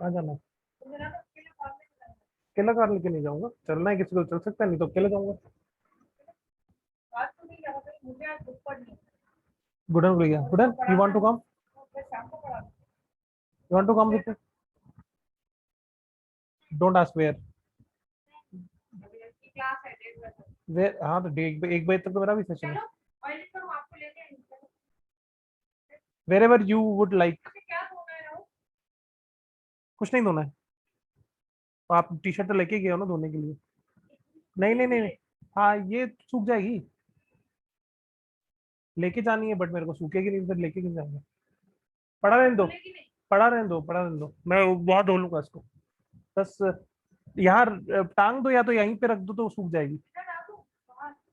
आ जाना। अकेला कार लेके नहीं जाऊंगा, चलना है किसी को चल सकता है, नहीं तो अकेला जाऊंगा। गुडन भैया, गुडन you want to come, you want to come with, don't ask where. Where, हाँ तो 1 बजे तक तो मेरा भी सेशन है। Wherever you would like. कुछ नहीं धोना है, तो आप टी शर्ट तो लेके गए हो ना धोने के लिए। नहीं नहीं नहीं नहीं। हाँ ये सूख जाएगी, लेके जानी है, बट मेरे को सूखेगी नहीं, फिर लेके क्यों जाऊंगा। पड़ा रहने दो, पड़ा रहने दो, पड़ा रहने दो, मैं वहां धो लूंगा इसको। बस यहाँ टांग दो, या तो यहीं पे रख दो तो सूख जाएगी।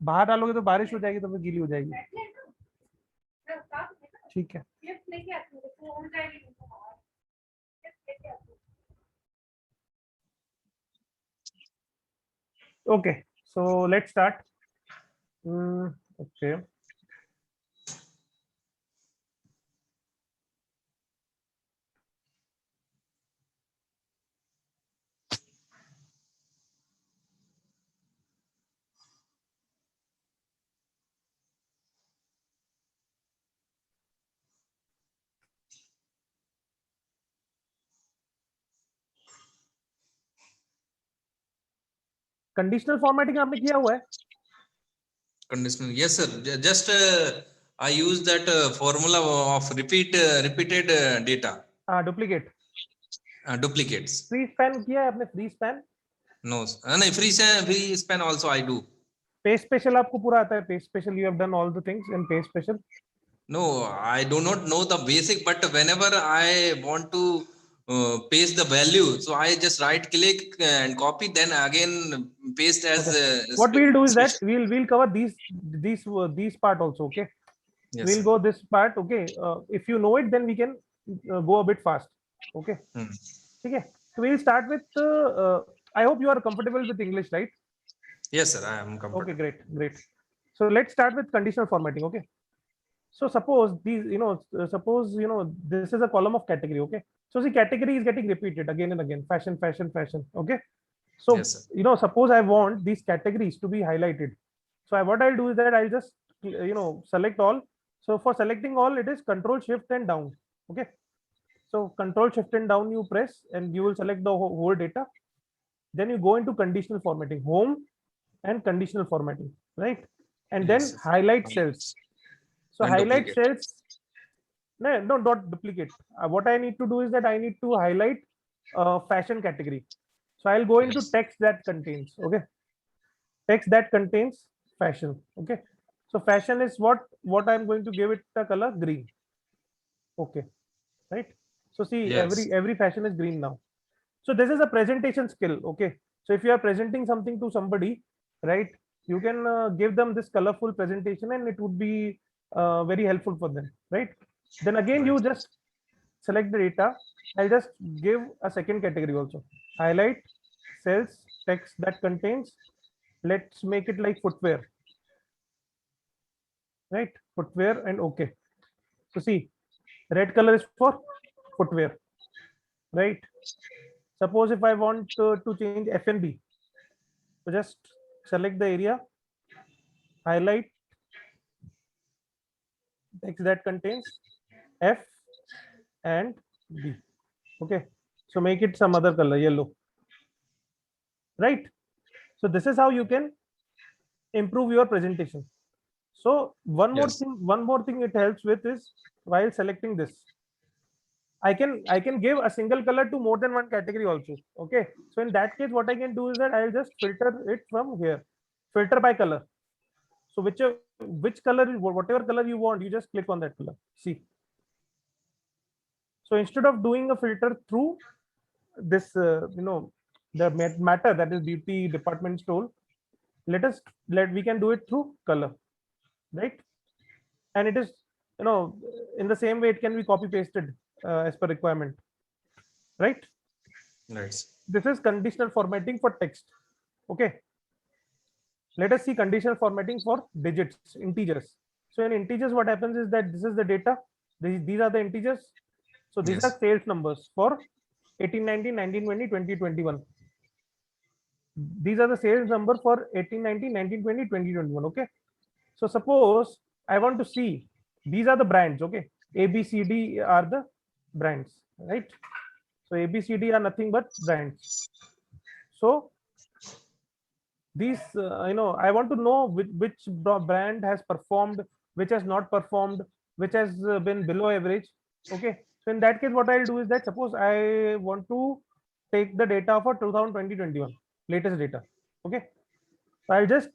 बाहर डालोगे तो बारिश हो जाएगी, तो फिर गीली हो जाएगी। ठीक है। Okay, so let's start. Okay, conditional formatting आपने किया हुआ है? Conditional, yes sir. Just I use that formula of repeated data. हाँ, डुप्लीकेट। Duplicates. फ्री स्पैन किया है आपने? Free span, No, no, free span also I do. Page special आपको पूरा आता है? Page special, you have done all the things in page special? No, I do not know the basic, but whenever I want to paste the value, so I just right click and copy, then again paste as What we'll do is that special. we'll cover these part also. Okay, Yes we'll sir. go this part. Okay, if you know it, then we can go a bit fast. Okay, ठीक है। So we'll start with I hope you are comfortable with English, right? Yes sir, I am Okay, comfortable. great. So let's start with conditional formatting. Okay, so suppose these, suppose this is a column of category. Okay, so the category is getting repeated again and again, fashion. Okay, so Yes sir. suppose I want these categories to be highlighted. So what I'll do is that I'll just select all. So for selecting all, it is Control Shift and down. Okay, so Control Shift and down you press, and you will select the whole data. Then you go into conditional formatting, home and conditional formatting, right? And then Yes sir. highlight cells. So And highlight duplicate. cells. No, not duplicate. What I need to do is that I need to highlight fashion category. So I'll go into Yes. text that contains. Okay, text that contains fashion. Okay, so fashion is what I'm going to give it the color green. Okay, right? So see, Yes. every fashion is green now. So this is a presentation skill. Okay, so if you are presenting something to somebody, right, you can give them this colorful presentation, and it would be very helpful for them, right? Then again, Right. you just select the data. I'll just give a second category also, highlight cells, text that contains, let's make it like footwear, right? Footwear, and okay. So see, red color is for footwear, right? Suppose if I want to change FNB, so just select the area, highlight text that contains F and B. Okay, so make it some other color, yellow, right? So this is how you can improve your presentation. So Yes. one more thing it helps with is, while selecting this, I can give a single color to more than one category also. Okay, so in that case, what I can do is that I'll just filter it from here, filter by color. So which color, whatever color you want, you just click on that color. See, so instead of doing a filter through this, the matter that is beauty department store, let we can do it through color, right? And it is, you know in the same way it can be copy pasted as per requirement, right? Right. This is conditional formatting for text. Okay, let us see conditional formatting for digits, integers. So in integers, what happens is that this is the data, these are the integers. So these are Yes. sales numbers for 18, 19, 19, 20, 20, 21. These are the sales number for 18, 19, 19, 20, 20, 21. Okay. So suppose I want to see, these are the brands. Okay. A, B, C, D are the brands, right? So A, B, C, D are nothing but brands. So these, I want to know which brand has performed, which has not performed, which has been below average. Okay. So in that case, what I'll do is that suppose I want to take the data for 2020-21 latest data. Okay. So I'll just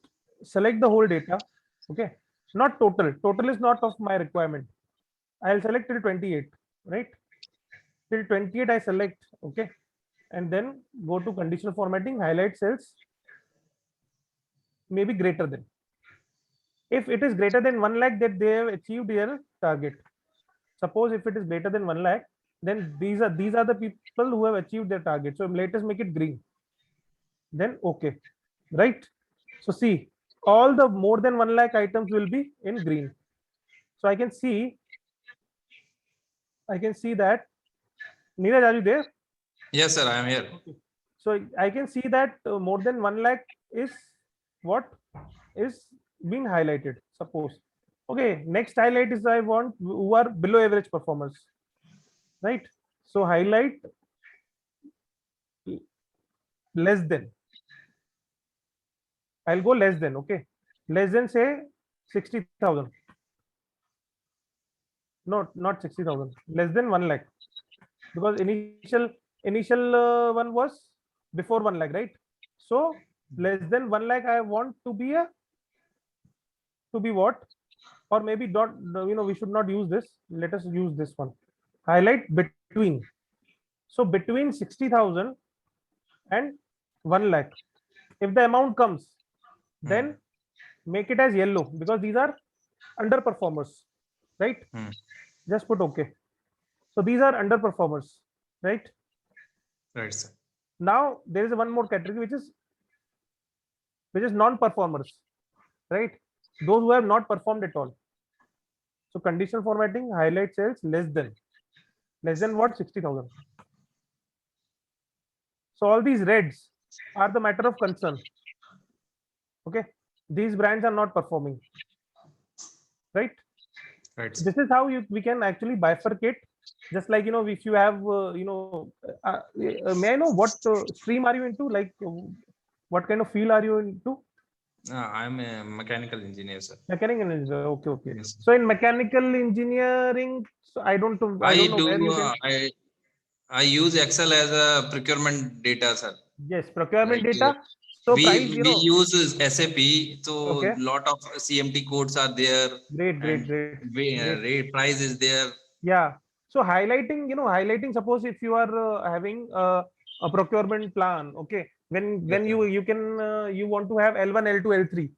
select the whole data. Okay. Not total. Total is not of my requirement. I'll select till 28, right? Till 28, I select. Okay. And then go to conditional formatting, highlight cells, maybe greater than. If it is greater than 1 lakh, that they have achieved their target. Suppose if it is greater than 1 lakh, then these are the people who have achieved their target. So let us make it green. Then okay, right? So see, all the more than 1 lakh items will be in green. So I can see that. Neeraj, are you there? Yes, sir, I am here. Okay. So I can see that more than 1 lakh is what is being highlighted. Suppose. Okay, next highlight is I want who are below average performers, right? So highlight less than. I'll go less than. Okay, less than say 60,000. Not 60,000. Less than 1 lakh, because initial one was before 1 lakh, right? So less than 1 lakh, I want to be what? Or maybe not. We should not use this. Let us use this one. Highlight between. So between 60,000 and 1 lakh, if the amount comes, then make it as yellow, because these are underperformers, right? Just put okay. So these are underperformers, right? Right, sir. Now there is one more category which is non-performers, right? Those who have not performed at all. So conditional formatting, highlight cells less than what? 60,000. So all these reds are the matter of concern. Okay, these brands are not performing, right? Right, sir. This is how we can actually bifurcate. Just like, if you have may I know what stream are you into? Like what kind of field are you into? I'm a mechanical engineer, sir. Mechanical engineer. Okay. Yes, sir. So in mechanical engineering, so I don't know where you can. I use Excel as a procurement data, sir. Yes, procurement Like data. So price, we use SAP, so okay. lot of CMT codes are there, Great. and rate price is there. Yeah. So highlighting. Suppose if you are having a procurement plan, okay. When Yes, sir. you can you want to have L1, L2, L3.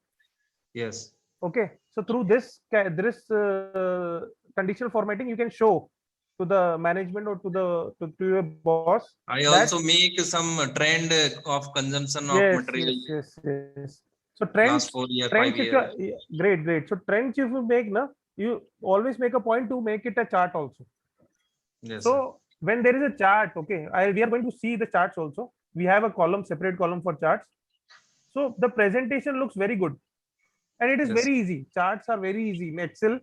Yes. Okay. So through this conditional formatting, you can show to the management or to your boss. I That also make some trend of consumption of yes. material So last 4 year, 5 if you year. are, yeah, great. So trends if you make, na, you always make a point to make it a chart also. Yes, sir. So when there is a chart, okay, we are going to see the charts also. We have a separate column for charts. So the presentation looks very good, and it is Yes. very easy. Charts are very easy in Excel.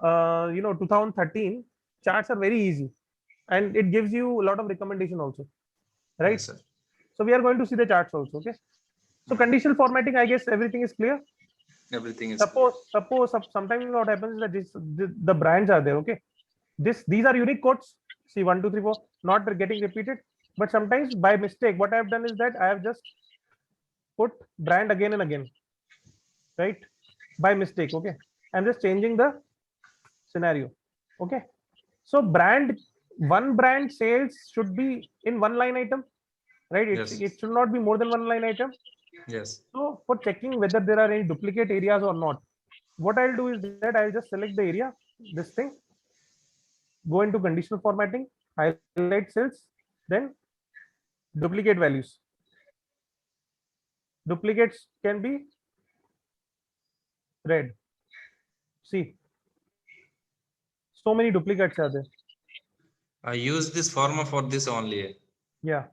2013 charts are very easy, and it gives you a lot of recommendation also, right? Yes, sir. So we are going to see the charts also. Okay. So conditional formatting, I guess everything is clear. Everything is clear. Suppose sometimes what happens is that the brands are there. Okay. These are unique codes. See 1, 2, 3, 4, not getting repeated. But sometimes by mistake, what I have done is that I have just put brand again and again, right? By mistake. Okay. I'm just changing the scenario. Okay. So one brand sales should be in one line item, right? Yes. It should not be more than one line item. Yes. So for checking whether there are any duplicate areas or not, what I'll do is that I'll just select the area, this thing, go into conditional formatting, highlight cells, then duplicate values. Duplicates can be red. See, so many duplicates are there. I use this format for this only. Yeah.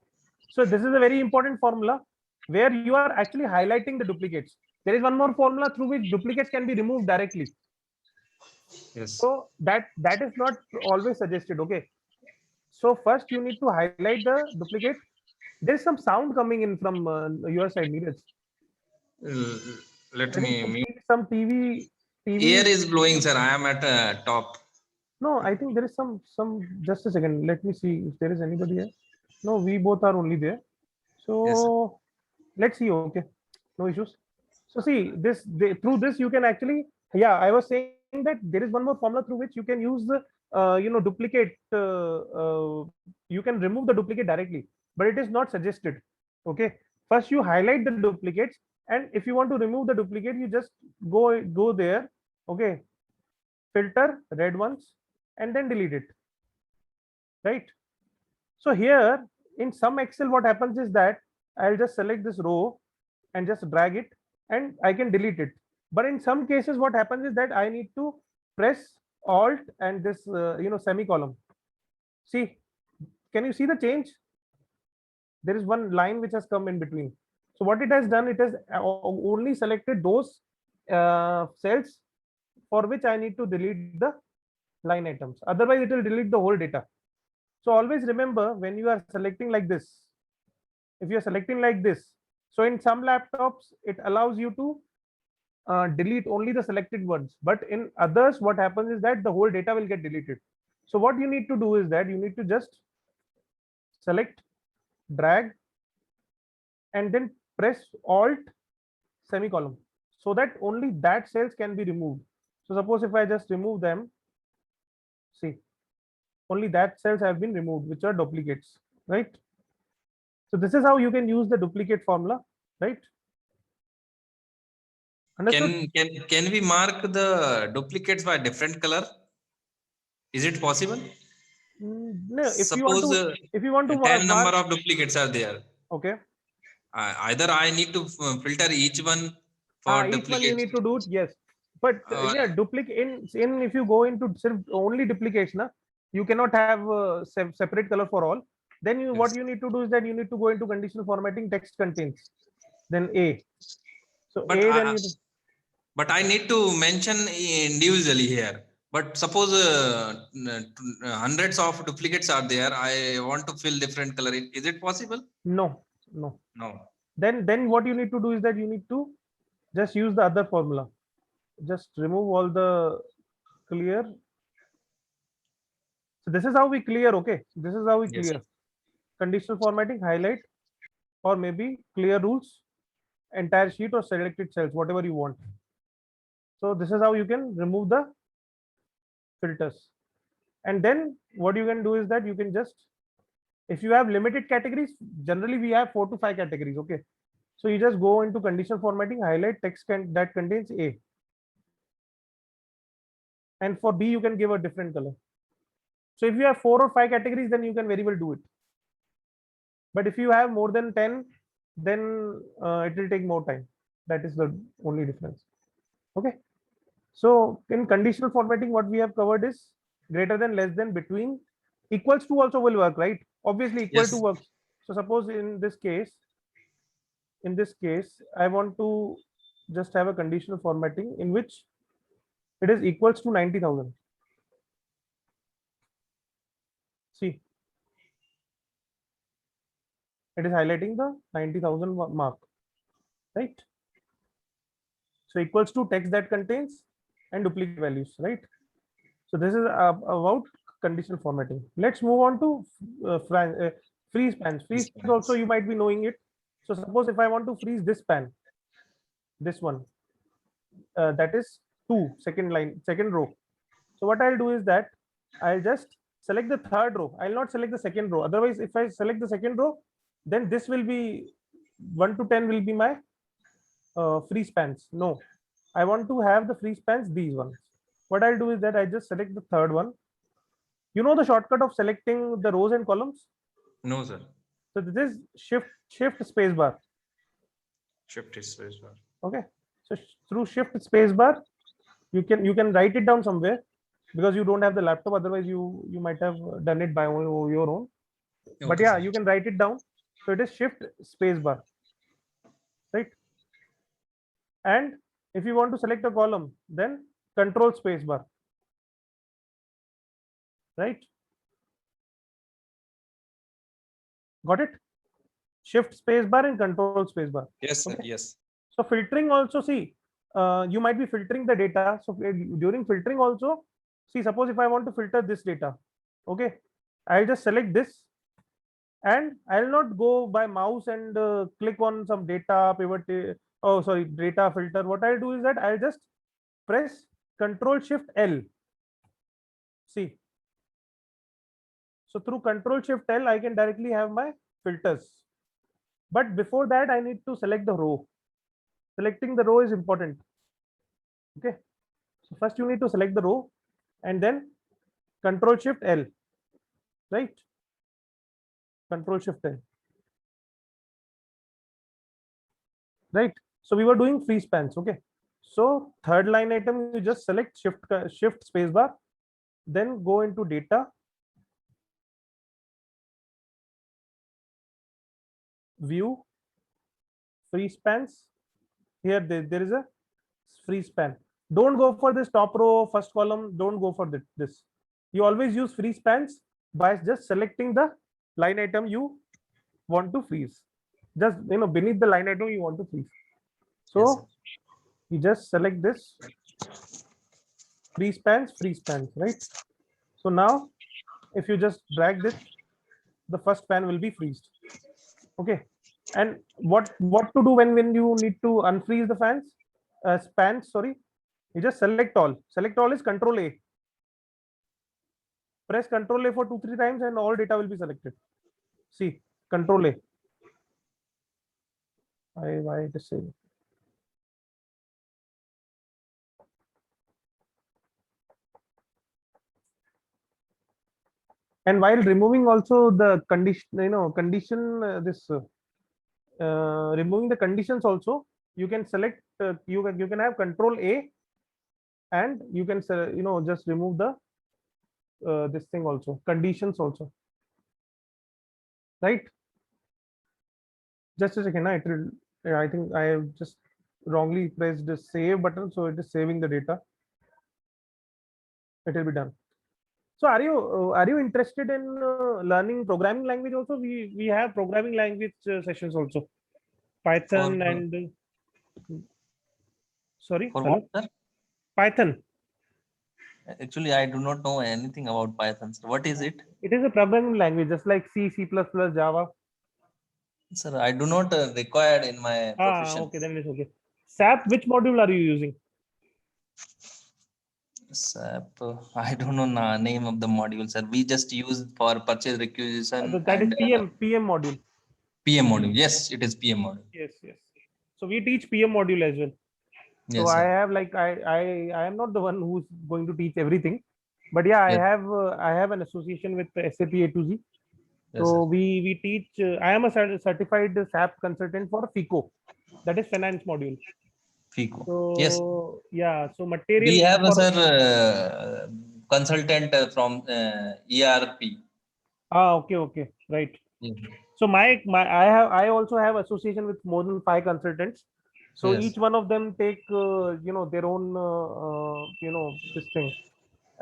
So this is a very important formula where you are actually highlighting the duplicates. There is one more formula through which duplicates can be removed directly. Yes. So that is not always suggested. Okay. So first you need to highlight the duplicate. There is some sound coming in from your side, Neeraj. L- Let I think me mute. some TV Air TV. is blowing, sir. I am at top. No, I think there is some. Just a second. Let me see if there is anybody here. No, we both are only there. Yes. So let's see. Okay, no issues. So see through this you can actually, yeah, I was saying that there is one more formula through which you can use the duplicate. You can remove the duplicate directly, but it is not suggested. Okay, first you highlight the duplicates, and if you want to remove the duplicate, you just go there. Okay, filter red ones, and then delete it. Right. So here in some Excel, what happens is that I'll just select this row and just drag it, and I can delete it. But in some cases, what happens is that I need to press Alt and this semicolon. See, can you see the change? There is one line which has come in between. So what it has done, it has only selected those cells for which I need to delete the line items. Otherwise, it will delete the whole data. So always remember, when you are selecting like this, if you are selecting like this, so in some laptops it allows you to delete only the selected ones, but in others what happens is that the whole data will get deleted. So what you need to do is that you need to just select, drag, and then press Alt semicolon, so that only that cells can be removed. So suppose if I just remove them, see, only that cells have been removed which are duplicates, right? So this is how you can use the duplicate formula, right? Can Understood? can we mark the duplicates by different color? Is it possible? No, Suppose if you want to 10 number mark, of duplicates are there. okay. Either I need to filter each one for Each one you duplicates. need to do it, yes. But Uh, yeah, duplicate in if you go into only duplication, you cannot have separate color for all. Then what yes. you need to do is that you need to go into conditional formatting, text contains, then A. So But A, then you I need to mention individually here. But suppose hundreds of duplicates are there. I want to fill different color. Is it possible? no, no. No. Then what you need to do is that you need to just use the other formula. Just remove all the clear. So this is how we clear. Okay, this is how we Yes. clear. Conditional formatting, highlight, or maybe clear rules, entire sheet or selected cells, whatever you want. So this is how you can remove the filters. And then what you can do is that you can just, if you have limited categories, generally we have 4 to 5 categories. Okay, so you just go into conditional formatting, highlight text that contains A, and for B you can give a different color. So if you have 4 or 5 categories, then you can very well do it. But if you have more than 10, then it will take more time. That is the only difference. Okay. So in conditional formatting, what we have covered is greater than, less than, between, equals to also will work, right? Obviously equal to Yes. works. So suppose in this case, I want to just have a conditional formatting in which it is equals to 90,000. See, it is highlighting the 90,000 mark, right? So equals to text that contains and duplicate values, right? So this is about conditional formatting. Let's move on to freeze pans. Freeze pans also you might be knowing it. So suppose if I want to freeze this pan, this one, that is second line, second row. So what I'll do is that I'll just select the third row. I'll not select the second row. Otherwise, if I select the second row, then this will be 1 to 10 will be my free spans. No, I want to have the free spans, these ones. What I'll do is that I just select the third one. You know the shortcut of selecting the rows and columns? No, sir. So this is shift space bar. Shift is space bar. Okay. So through shift space bar, you can write it down somewhere because you don't have the laptop. Otherwise, you might have done it by your own. But Okay, yeah, sir. you can write it down. So it is shift space bar, right? And if you want to select a column, then control space bar, right? Got it? Shift space bar and control space bar. Yes, sir. Okay. Yes. So filtering also, see, you might be filtering the data. So during filtering also, see, suppose if I want to filter this data, okay, I'll just select this and I'll not go by mouse and click on some data pivot. Oh, sorry, data filter. What I'll do is that I'll just press Control Shift L. See, so through Control Shift L, I can directly have my filters. But before that, I need to select the row. Selecting the row is important. Okay. So first you need to select the row and then Control Shift L, right? Control Shift L, right? So we were doing free spans. Okay. So third line item, you just select Shift Spacebar, then go into data, view, free spans. Here there is a free span. Don't go for this top row, first column. Don't go for this. You always use free spans by just selecting the line item you want to freeze. Just beneath the line item you want to freeze. Yes, sir. So you just select this free spans, right? So now if you just drag this, the first span will be freezed. Okay. And what to do when you need to unfreeze the spans, sorry, you just select all. Select all is Control A. Press Control A for 2-3 times and all data will be selected. See, Control A. Why it is saying? And while removing also the condition, removing the conditions also, you can select, you can have Control A, and you can just remove the this thing also, conditions also, right? Just a second, it will, yeah, I think I have just wrongly pressed the save button, so it is saving the data. It will be done. So are you interested in learning programming language also? We have programming language sessions also, For Python and sorry, for what, hello, sir? Python. Actually, I do not know anything about Python, sir. What is it? It is a programming language, just like C, C++, Java. Sir, I do not required in my Ah, profession. okay, then it's okay. SAP, which module are you using? SAP, I don't know the name of the module, sir. We just use for purchase requisition That is and PM module. PM module. Yes, it is PM module. Yes, yes. So we teach PM module as well. So Yes, I sir. have like I am not the one who's going to teach everything, but yeah, Yes, I have an association with SAP A to Z. yes, sir. So we teach. I am a certified SAP consultant for FICO, that is finance module. FICO. Yes, So yeah, so we material have a for sir consultant from ERP. okay, okay, right. Yes, So my I also have association with more than 5 consultants. So yes, each one of them take their own this thing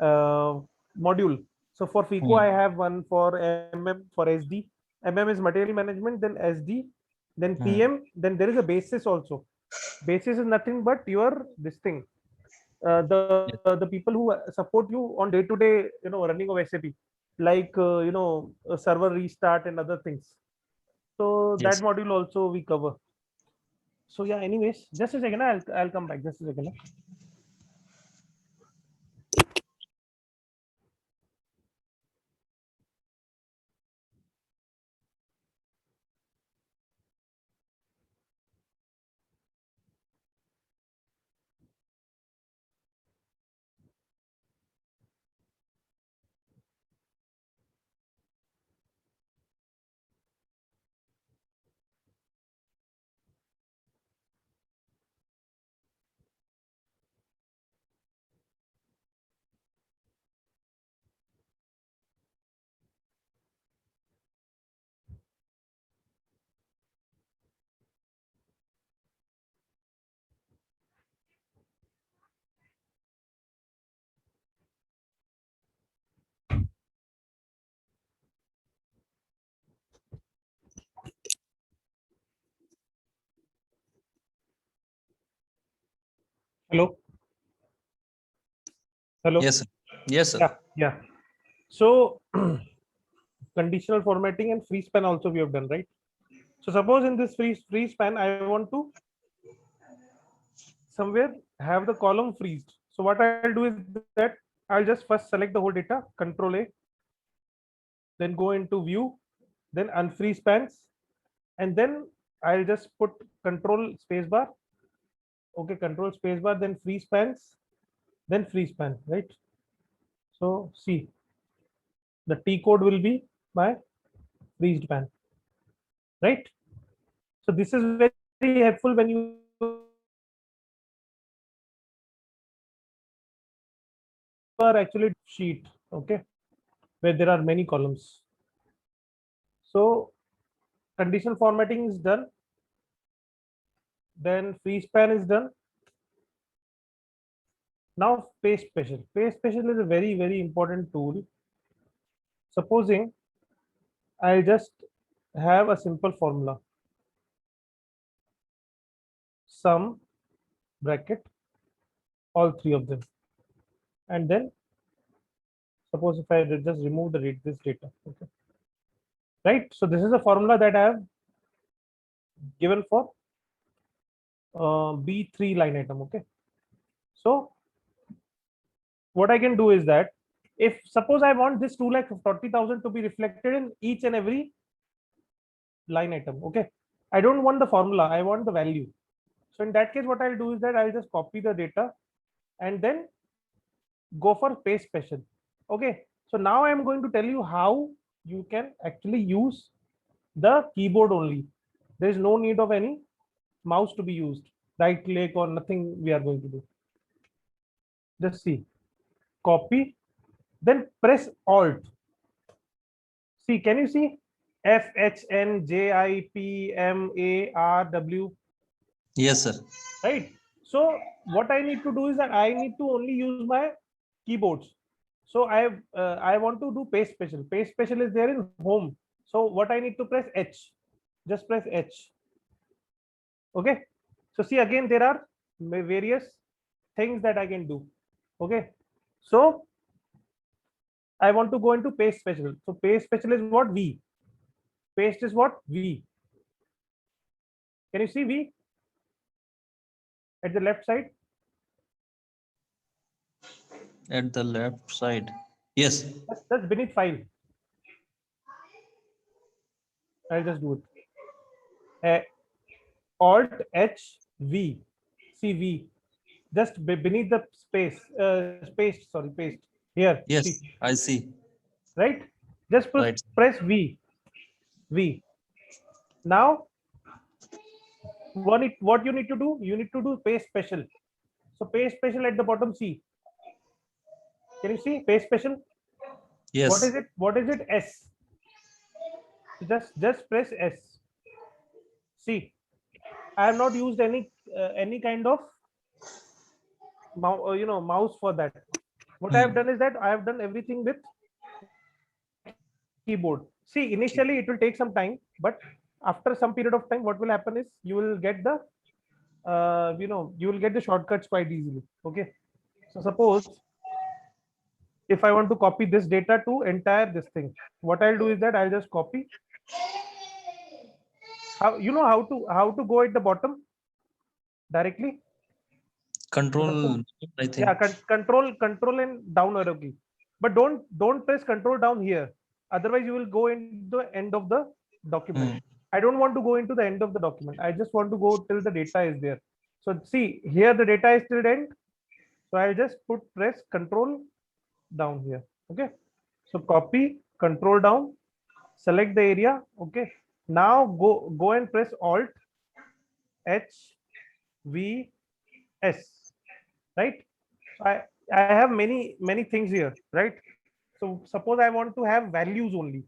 uh, module. So for FICO, I hmm. have one for MM, for SD. MM is material management, then SD, then Hmm. PM, then there is a basis also. Basis is nothing but your this thing. Yes, The people who support you on day to day, running of SAP, like a server restart and other things. So that yes. module also we cover. So yeah, anyways, just a second, I'll come back. Just a second. Hello. Hello. Yes, sir. Yes, sir. Yeah. So conditional formatting and free span also we have done, right? So suppose in this free span, I want to somewhere have the column freezed. So what I'll do is that I'll just first select the whole data, Control A, then go into View, then unfreeze spans, and then I'll just put Control spacebar. Okay, Control spacebar, then freeze spans, then free span, right? So see, the T code will be my freeze span, right? So this is very helpful when you are actually sheet, okay, where there are many columns. So condition formatting is done, then free span is done. Now paste special. Paste special is a very important tool. Supposing I just have a simple formula, sum bracket all three of them, and then suppose if I just remove this data, okay, right? So this is a formula that I have given for B3 line item, okay. So what I can do is that if suppose I want this 2,40,000 to be reflected in each and every line item, okay, I don't want the formula, I want the value. So in that case, what I'll do is that I'll just copy the data and then go for paste special. Okay, so now I'm going to tell you how you can actually use the keyboard only. There is no need of any mouse to be used, right click or nothing we are going to do. Just see, copy, then press Alt. See, can you see FHNJIPMARW? Yes, sir. Right. So what I need to do is that I need to only use my keyboards. So I want to do paste special. Paste special is there in home. So what I need to press H. Just press H. Okay. So see, again there are various things that I can do. Okay. So I want to go into paste special. So paste special is what? V. Paste is what? V. Can you see V at the left side? At the left side. Yes. That's beneath file. I'll just do it. Alt H V. See V. Just beneath the space. Sorry, paste. Here. Yes, See. I see. Right? Just Right. press V. V. Now, what you need to do? You need to do paste special. So paste special at the bottom. See. Can you see paste special? Yes. What is it? What is it? S. Just press S. See. I have not used any kind of mouse for that. What I have done is that I have done everything with keyboard. See, initially it will take some time, but after some period of time, what will happen is you will get the you will get the shortcuts quite easily. Okay. So suppose if I want to copy this data to entire this thing, what I'll do is that I'll just copy. How you know how to go at the bottom directly? Control, I think. Yeah, control and down arrow key. But don't press control down here. Otherwise, you will go into the end of the document. I don't want to go into the end of the document. I just want to go till the data is there. So see here the data is till the end. So I'll just press control down here. Okay. So copy, control down, select the area. Okay. Now go and press Alt H V S. Right. So I have many things here. Right. So suppose I want to have values only.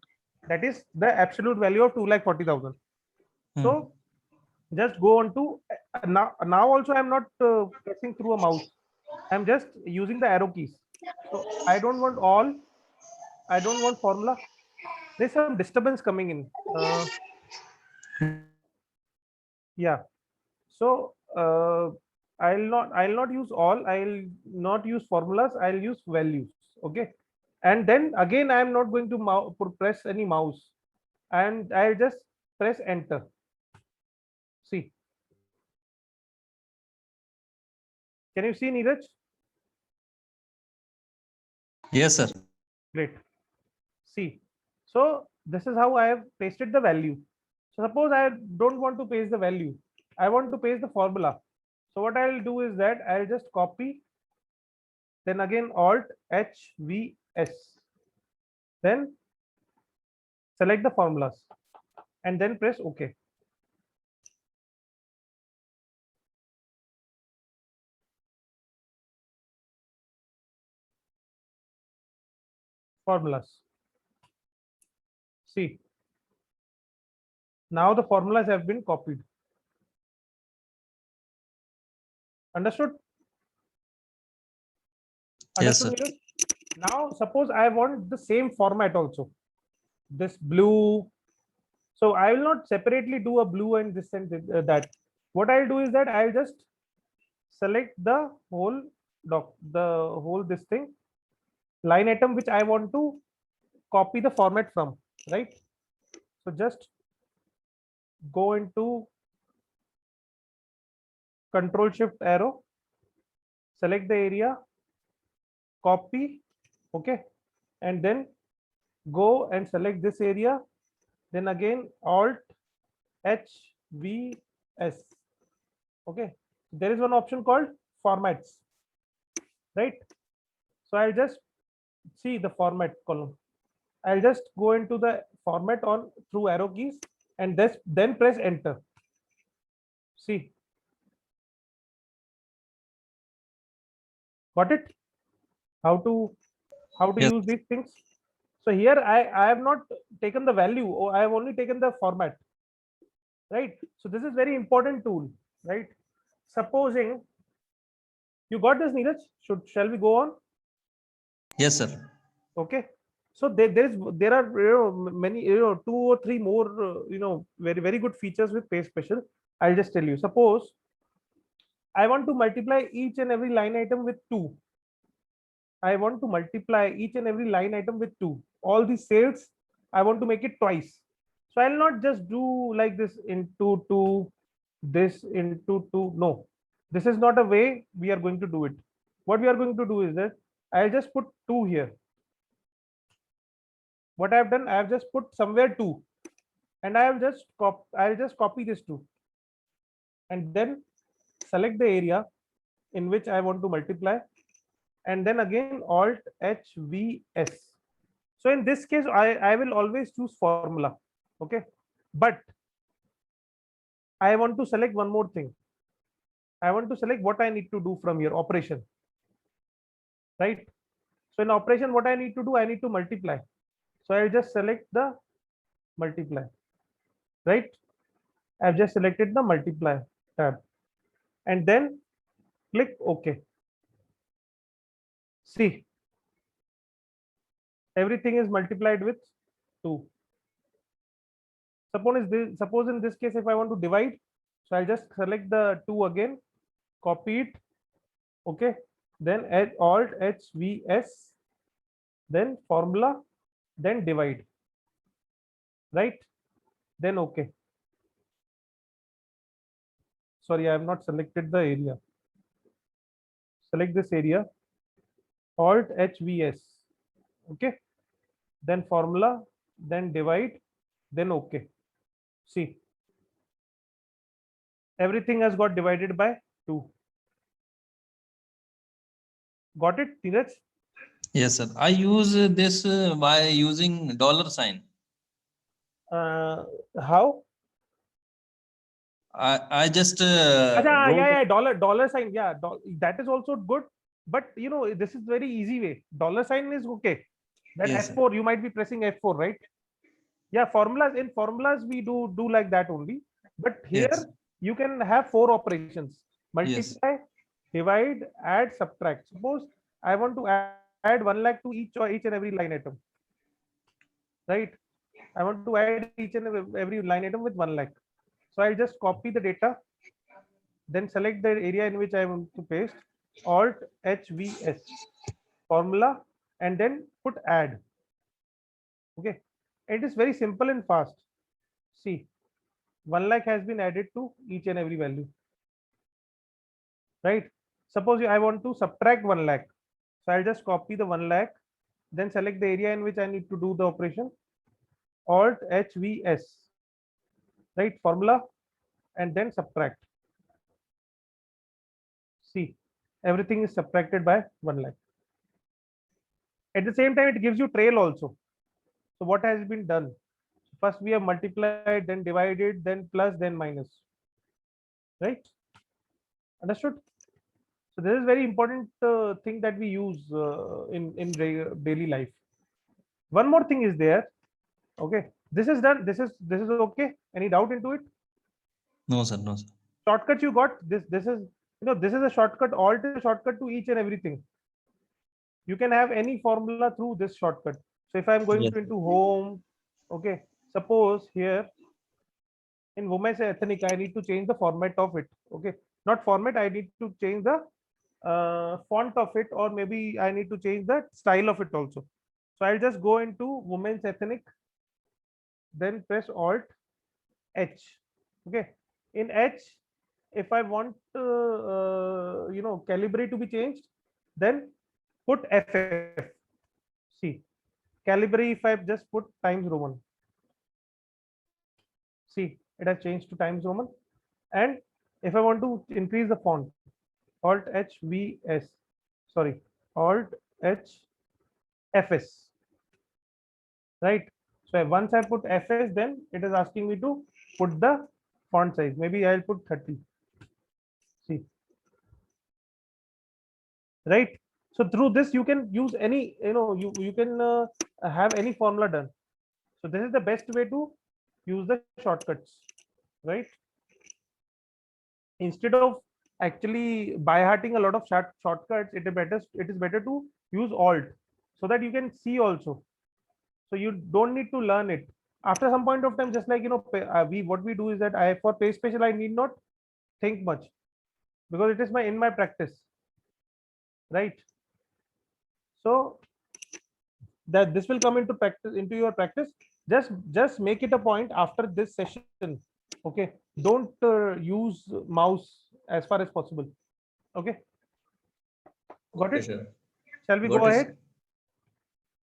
That is the absolute value of 2,40,000. So just go on to now also I'm not pressing through a mouse. I'm just using the arrow keys. So I don't want all. I don't want formula. There's some disturbance coming in. Yeah. So I'll not use all, I'll not use formulas, I'll use values. Okay, and then again I am not going to press any mouse, and I'll just press enter. See, can you see, Neeraj? Yes, sir. Great. See, so this is how I have pasted the value. So suppose I don't want to paste the value, I want to paste the formula. So what I'll do is that I'll just copy, then again Alt H V S, then select the formulas, and then press OK. Formulas. See, now the formulas have been copied. Understood? Yes, Understood, sir. Neeraj? Now suppose I want the same format also, this blue. So I will not separately do a blue and this and that. What I'll do is that I'll just select the whole this thing, line item which I want to copy the format from, right? So just go into Control Shift arrow, select the area, copy, okay, and then go and select this area, then again Alt H V S. Okay, there is one option called formats, right? So I'll just see the format column. I'll just go into the format on through arrow keys, and this then press enter. See, got it? How to Yes. use these things? So here I have not taken the value, or I have only taken the format, right? So this is very important tool, right? Supposing you got this, Neeraj, shall we go on? Yes, sir. Okay, so there are many, 2 or 3 more very good features with paste special. I'll just tell you. Suppose I want to multiply each and every line item with 2. I want to multiply each and every line item with 2. All these sales, I want to make it twice. So I'll not just do like this into 2, this into 2. No, this is not a way we are going to do it. What we are going to do is that I'll just put 2 here. What I have done, I have just put somewhere 2, and I'll just copy this 2, and then select the area in which I want to multiply, and then again Alt H V S. So in this case, I will always choose formula. Okay, but I want to select one more thing. I want to select what I need to do from here, operation, right? So in operation, what I need to do, I need to multiply. So I'll just select the multiply, right? I've just selected the multiply tab, and then click OK. See, everything is multiplied with 2. Suppose in this case, if I want to divide, so I'll just select the 2 again, copy it, okay, then add Alt H V S, then formula, then divide, right? Then okay. Sorry, I have not selected the area. Select this area, Alt H V S, okay, then formula, then divide, then okay. See, everything has got divided by 2. Got it, Neeraj? Yes, sir. I use this by using dollar sign. How? I just Yeah, wrote. yeah, dollar sign. Yeah, that is also good. But this is very easy way. Dollar sign is okay. That Yes, sir. F4, you might be pressing F4, right? Yeah, formulas, in formulas we do like that only. But here Yes. you can have 4 operations: Yes. multiply, divide, add, subtract. Suppose I want to add 1 lakh to each and every line item, right? I want to add each and every line item with 1 lakh. So I'll just copy the data, then select the area in which I want to paste, Alt HVS, formula, and then put add. Okay, it is very simple and fast. See, 1 lakh has been added to each and every value, right? Suppose I want to subtract 1 lakh, so I'll just copy the 1 lakh, then select the area in which I need to do the operation, Alt HVS, right, formula, and then subtract. See, everything is subtracted by 1 lakh. At the same time, it gives you trail also. So what has been done? First we have multiplied, then divided, then plus, then minus, right? Understood? So this is very important thing that we use in daily life. One more thing is there. Okay, this is done. This is okay. Any doubt into it? No, sir. No, sir. Shortcut you got. This is, this is a shortcut. Alt is a shortcut to each and everything. You can have any formula through this shortcut. So if I'm going Yes. to into home, okay, suppose here in women's ethnic, I need to change the format of it. Okay, not format, I need to change the font of it, or maybe I need to change the style of it also. So I'll just go into women's ethnic, then press Alt H. Okay, in H, if I want Calibri to be changed, then put FF. See, Calibri, if I just put Times Roman, see, it has changed to Times Roman. And if I want to increase the font, Alt HVS, sorry, Alt HFS, right? So once I put FS, then it is asking me to put the font size. Maybe I'll put 30. See, right? So through this, you can use any, you can have any formula done. So this is the best way to use the shortcuts, right? Instead of actually by hearting a lot of shortcuts, it is better to use Alt, so that you can see also. So you don't need to learn it after some point of time. Just like, we what we do is that I, for paste special, I need not think much, because it is in my practice, right? So that this will come into practice, into your practice. Just make it a point after this session. Okay, don't use mouse as far as possible. Okay, got Okay, it? sir. Shall we Got go it, ahead? sir.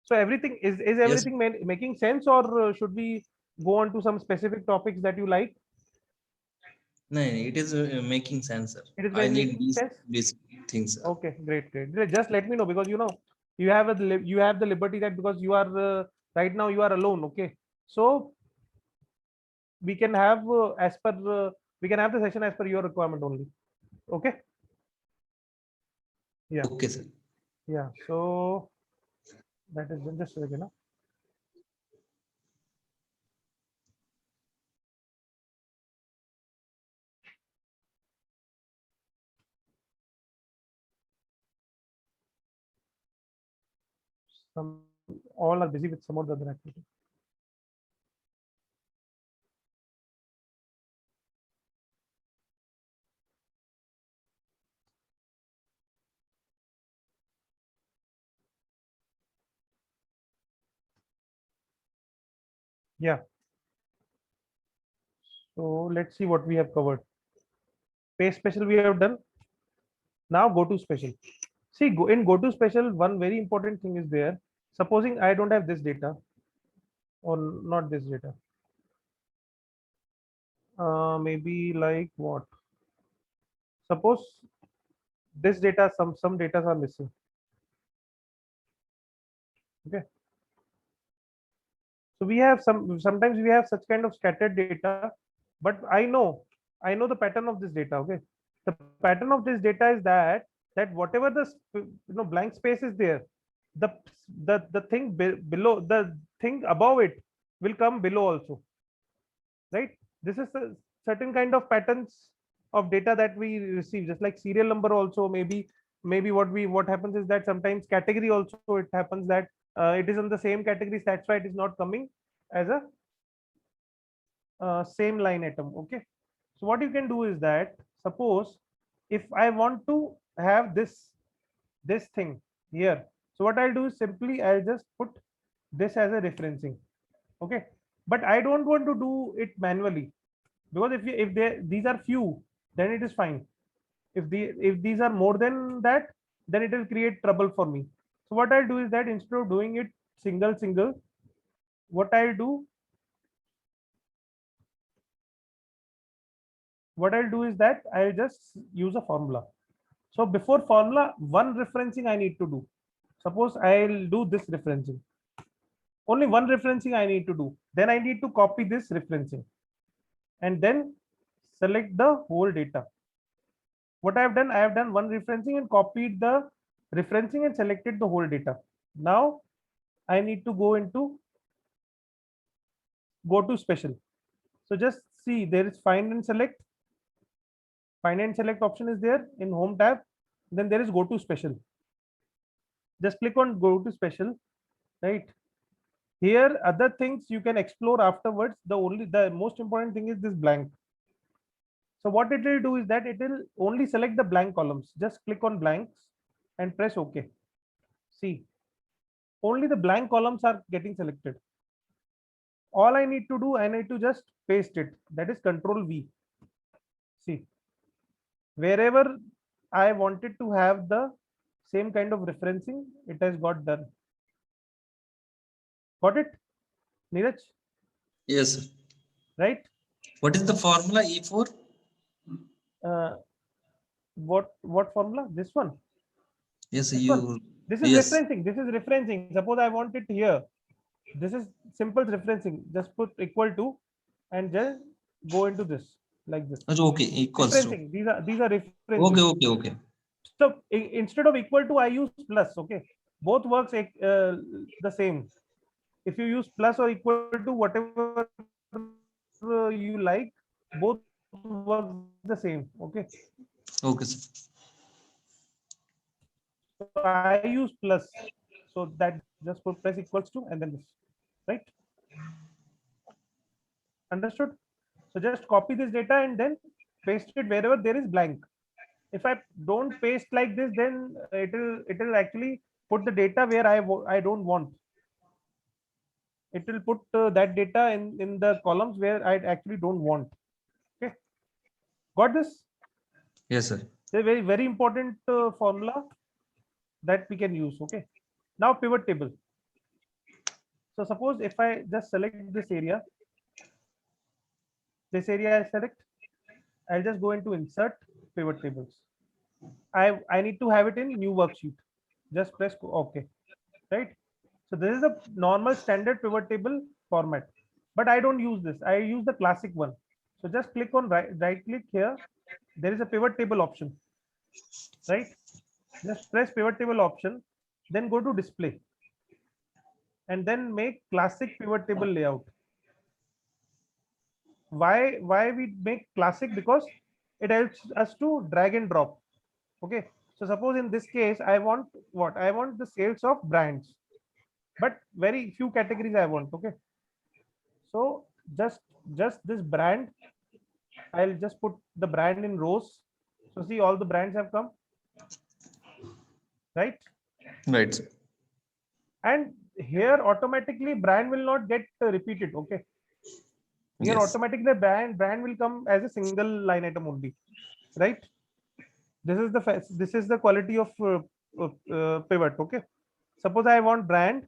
So everything is Yes. everything making sense, or should we go on to some specific topics that you like? No, it is making sense, sir. It is I need making these sense. basic things, sir. Okay, great. Just let me know, because you have you have the liberty, that because you are right now you are alone. Okay, so we can have as per we can have the session as per your requirement only. Okay, yeah, Okay, sir. yeah. So that is just a second. Some all are busy with some other activity. Yeah. So let's see what we have covered. Paste special we have done. Now go to special. See, go to special, one very important thing is there. Supposing I don't have this data, or not this data. Maybe like what? Suppose this data, some data are missing. Okay. So we have sometimes we have such kind of scattered data, but I know the pattern of this data. Okay. The pattern of this data is that whatever the blank space is there, the the thing below, the thing above it will come below also, right? This is a certain kind of patterns of data that we receive, just like serial number also. Maybe what happens is that sometimes category also, it happens that it is in the same categories, that's why it is not coming as a same line item. Okay, so what you can do is that, suppose if I want to have this thing here, so what I'll do is simply I'll just put this as a referencing. Okay, but I don't want to do it manually, because if these are few, then it is fine. If these are more than that, then it will create trouble for me. So what I'll do is that instead of doing it single, what I'll do is that I'll just use a formula. So before formula, one referencing I need to do. Suppose I'll do this referencing. Only one referencing I need to do. Then I need to copy this referencing and then select the whole data. What I have done one referencing and copied the referencing and selected the whole data. Now I need to go to special. So just see, there is find and select. Find and select option is there in home tab. Then there is go to special. Just click on go to special, right? Here other things you can explore afterwards. The most important thing is this blank. So what it will do is that it will only select the blank columns. Just click on blanks and press OK. See, only the blank columns are getting selected. All I need to do, I need to just paste it. That is Control V. See, wherever I wanted to have the same kind of referencing, it has got done. Got it, Neeraj? Yes, sir. Right? What is the formula E4? What formula? This one. Yes, This one. you. This is Yes. referencing. This is referencing. Suppose I want it here. This is simple referencing. Just put equal to and just go into this like this. Okay, equals to. Referencing. These are referencing. Okay, okay, okay. So instead of equal to, I use plus. Okay, both works the same. If you use plus or equal to, whatever you like, both work the same. Okay, Okay, sir. so I use plus, so that just put press equals to and then this, right? Understood? So just copy this data and then paste it wherever there is blank. If I don't paste like this, then it will actually put the data where I don't want. It will put that data in the columns where I actually don't want. Okay, got this? Yes, sir. The very important formula that we can use. Okay, now pivot table. So suppose if I just select this area I select, I'll just go into insert pivot tables. I need to have it in new worksheet. Just press OK, right? So this is a normal standard pivot table format, but I don't use this. I use the classic one. So just click on right click here. There is a pivot table option, right? Just press pivot table option, then go to display and then make classic pivot table layout. Why we make classic? Because it helps us to drag and drop. Okay, so suppose in this case I want what? I want the sales of brands, but very few categories I want. Okay, so just this brand, I'll just put the brand in rows. So see, all the brands have come, right? Right, sir. And here automatically brand will not get repeated. Okay, here Yes. automatically the brand will come as a single line item only, right? This is the quality of pivot. Okay, suppose I want brand,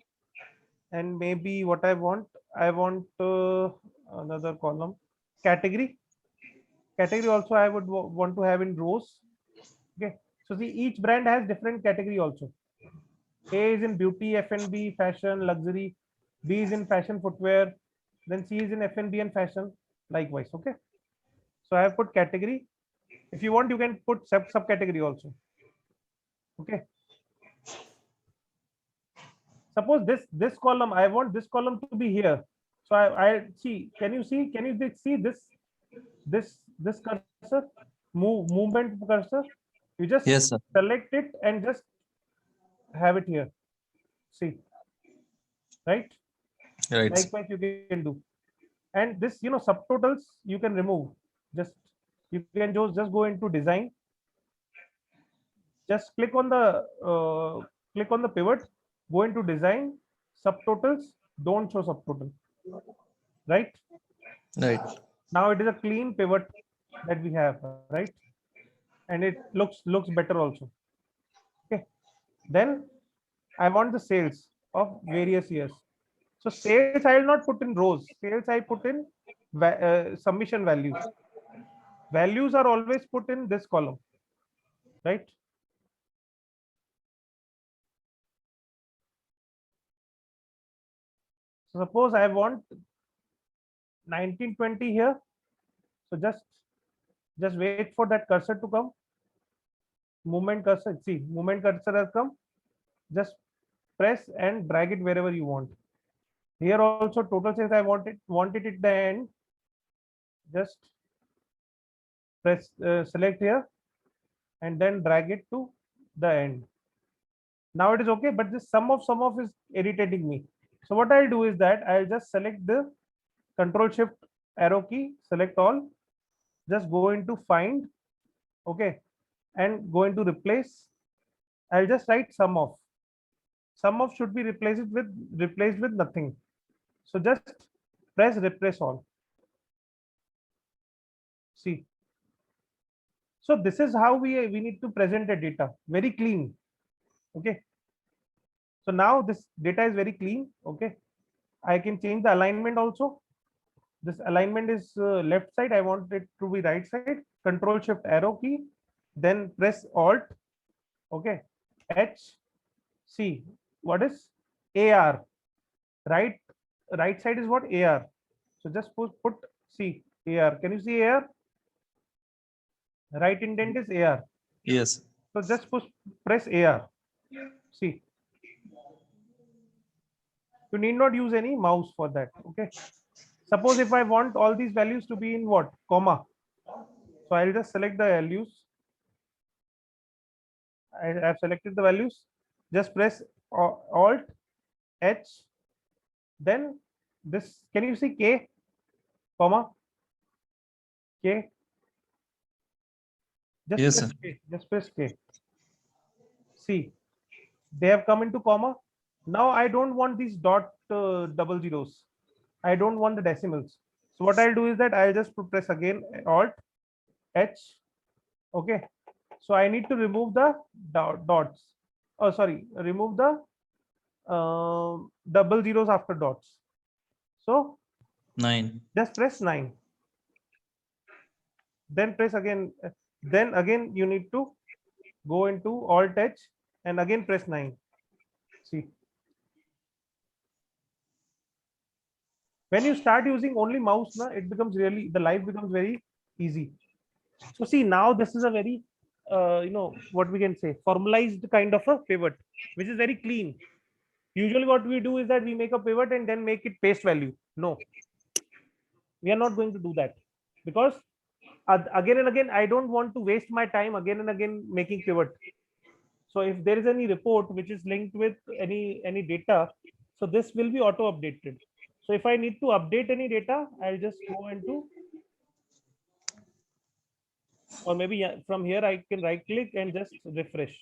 and maybe what I want another column, category. Category also I would want to have in rows. Okay, so see, each brand has different category also. A is in beauty, F&B, fashion, luxury. B is in fashion footwear. Then C is in F&B and fashion. Likewise. Okay, so I have put category. If you want, you can put subcategory also. Okay, suppose this column, I want this column to be here. So I see, can you see this cursor, movement cursor? You just Yes, sir. select it and just have it here. See, right? Right, sir. Likewise you can do. And this, subtotals you can remove. Just You can just go into design. Just click on the pivot, go into design, subtotals, don't show subtotal, right? Right. Now it is a clean pivot that we have, right? And it looks better also. Okay. Then I want the sales of various years. So sales I will not put in rows. Sales I put in submission values. Values are always put in this column, right? So suppose I want 1920 here. So just wait for that cursor to come. Movement cursor, see, movement cursor has come. Just press and drag it wherever you want. Here also total sales I wanted it at the end. Just press select here and then drag it to the end. Now it is okay, but this sum of is irritating me. So what I'll do is that I'll just select the control shift arrow key, select all, just go into find, okay, and go into replace. I'll just write sum of. Sum of should be replaced with nothing. So just press replace all. See. So this is how we need to present the data, very clean. Okay. So now this data is very clean. Okay. I can change the alignment also. This alignment is left side. I want it to be right side. Control shift arrow key, then press alt. Okay. H C. What is AR? Right side is what? AR. So just put C AR. Can you see AR? Right indent is AR. Yes. So just press AR. See. You need not use any mouse for that. Okay. Suppose if I want all these values to be in what? Comma. So I'll just select the values. I have selected the values. Just press Alt H. Then this, can you see K, comma, K? Just Yes, press sir. K. Just press K. See, they have come into comma. Now I don't want these dot double zeros. I don't want the decimals. So what I'll do is that I'll just press again Alt H. Okay. So I need to remove the dots. Oh, sorry, remove the double zeros after dots. So 9. just press 9. Then press again. Then again you need to go into Alt H and again press 9. See. When you start using only mouse, it becomes really, the life becomes very easy. So see, now this is a very, what we can say, formalized kind of a pivot, which is very clean. Usually what we do is that we make a pivot and then make it paste value. No, we are not going to do that, because again and again, I don't want to waste my time again and again making pivot. So if there is any report which is linked with any data, so this will be auto updated. So if I need to update any data, I'll just go into, or maybe from here I can right click and just refresh.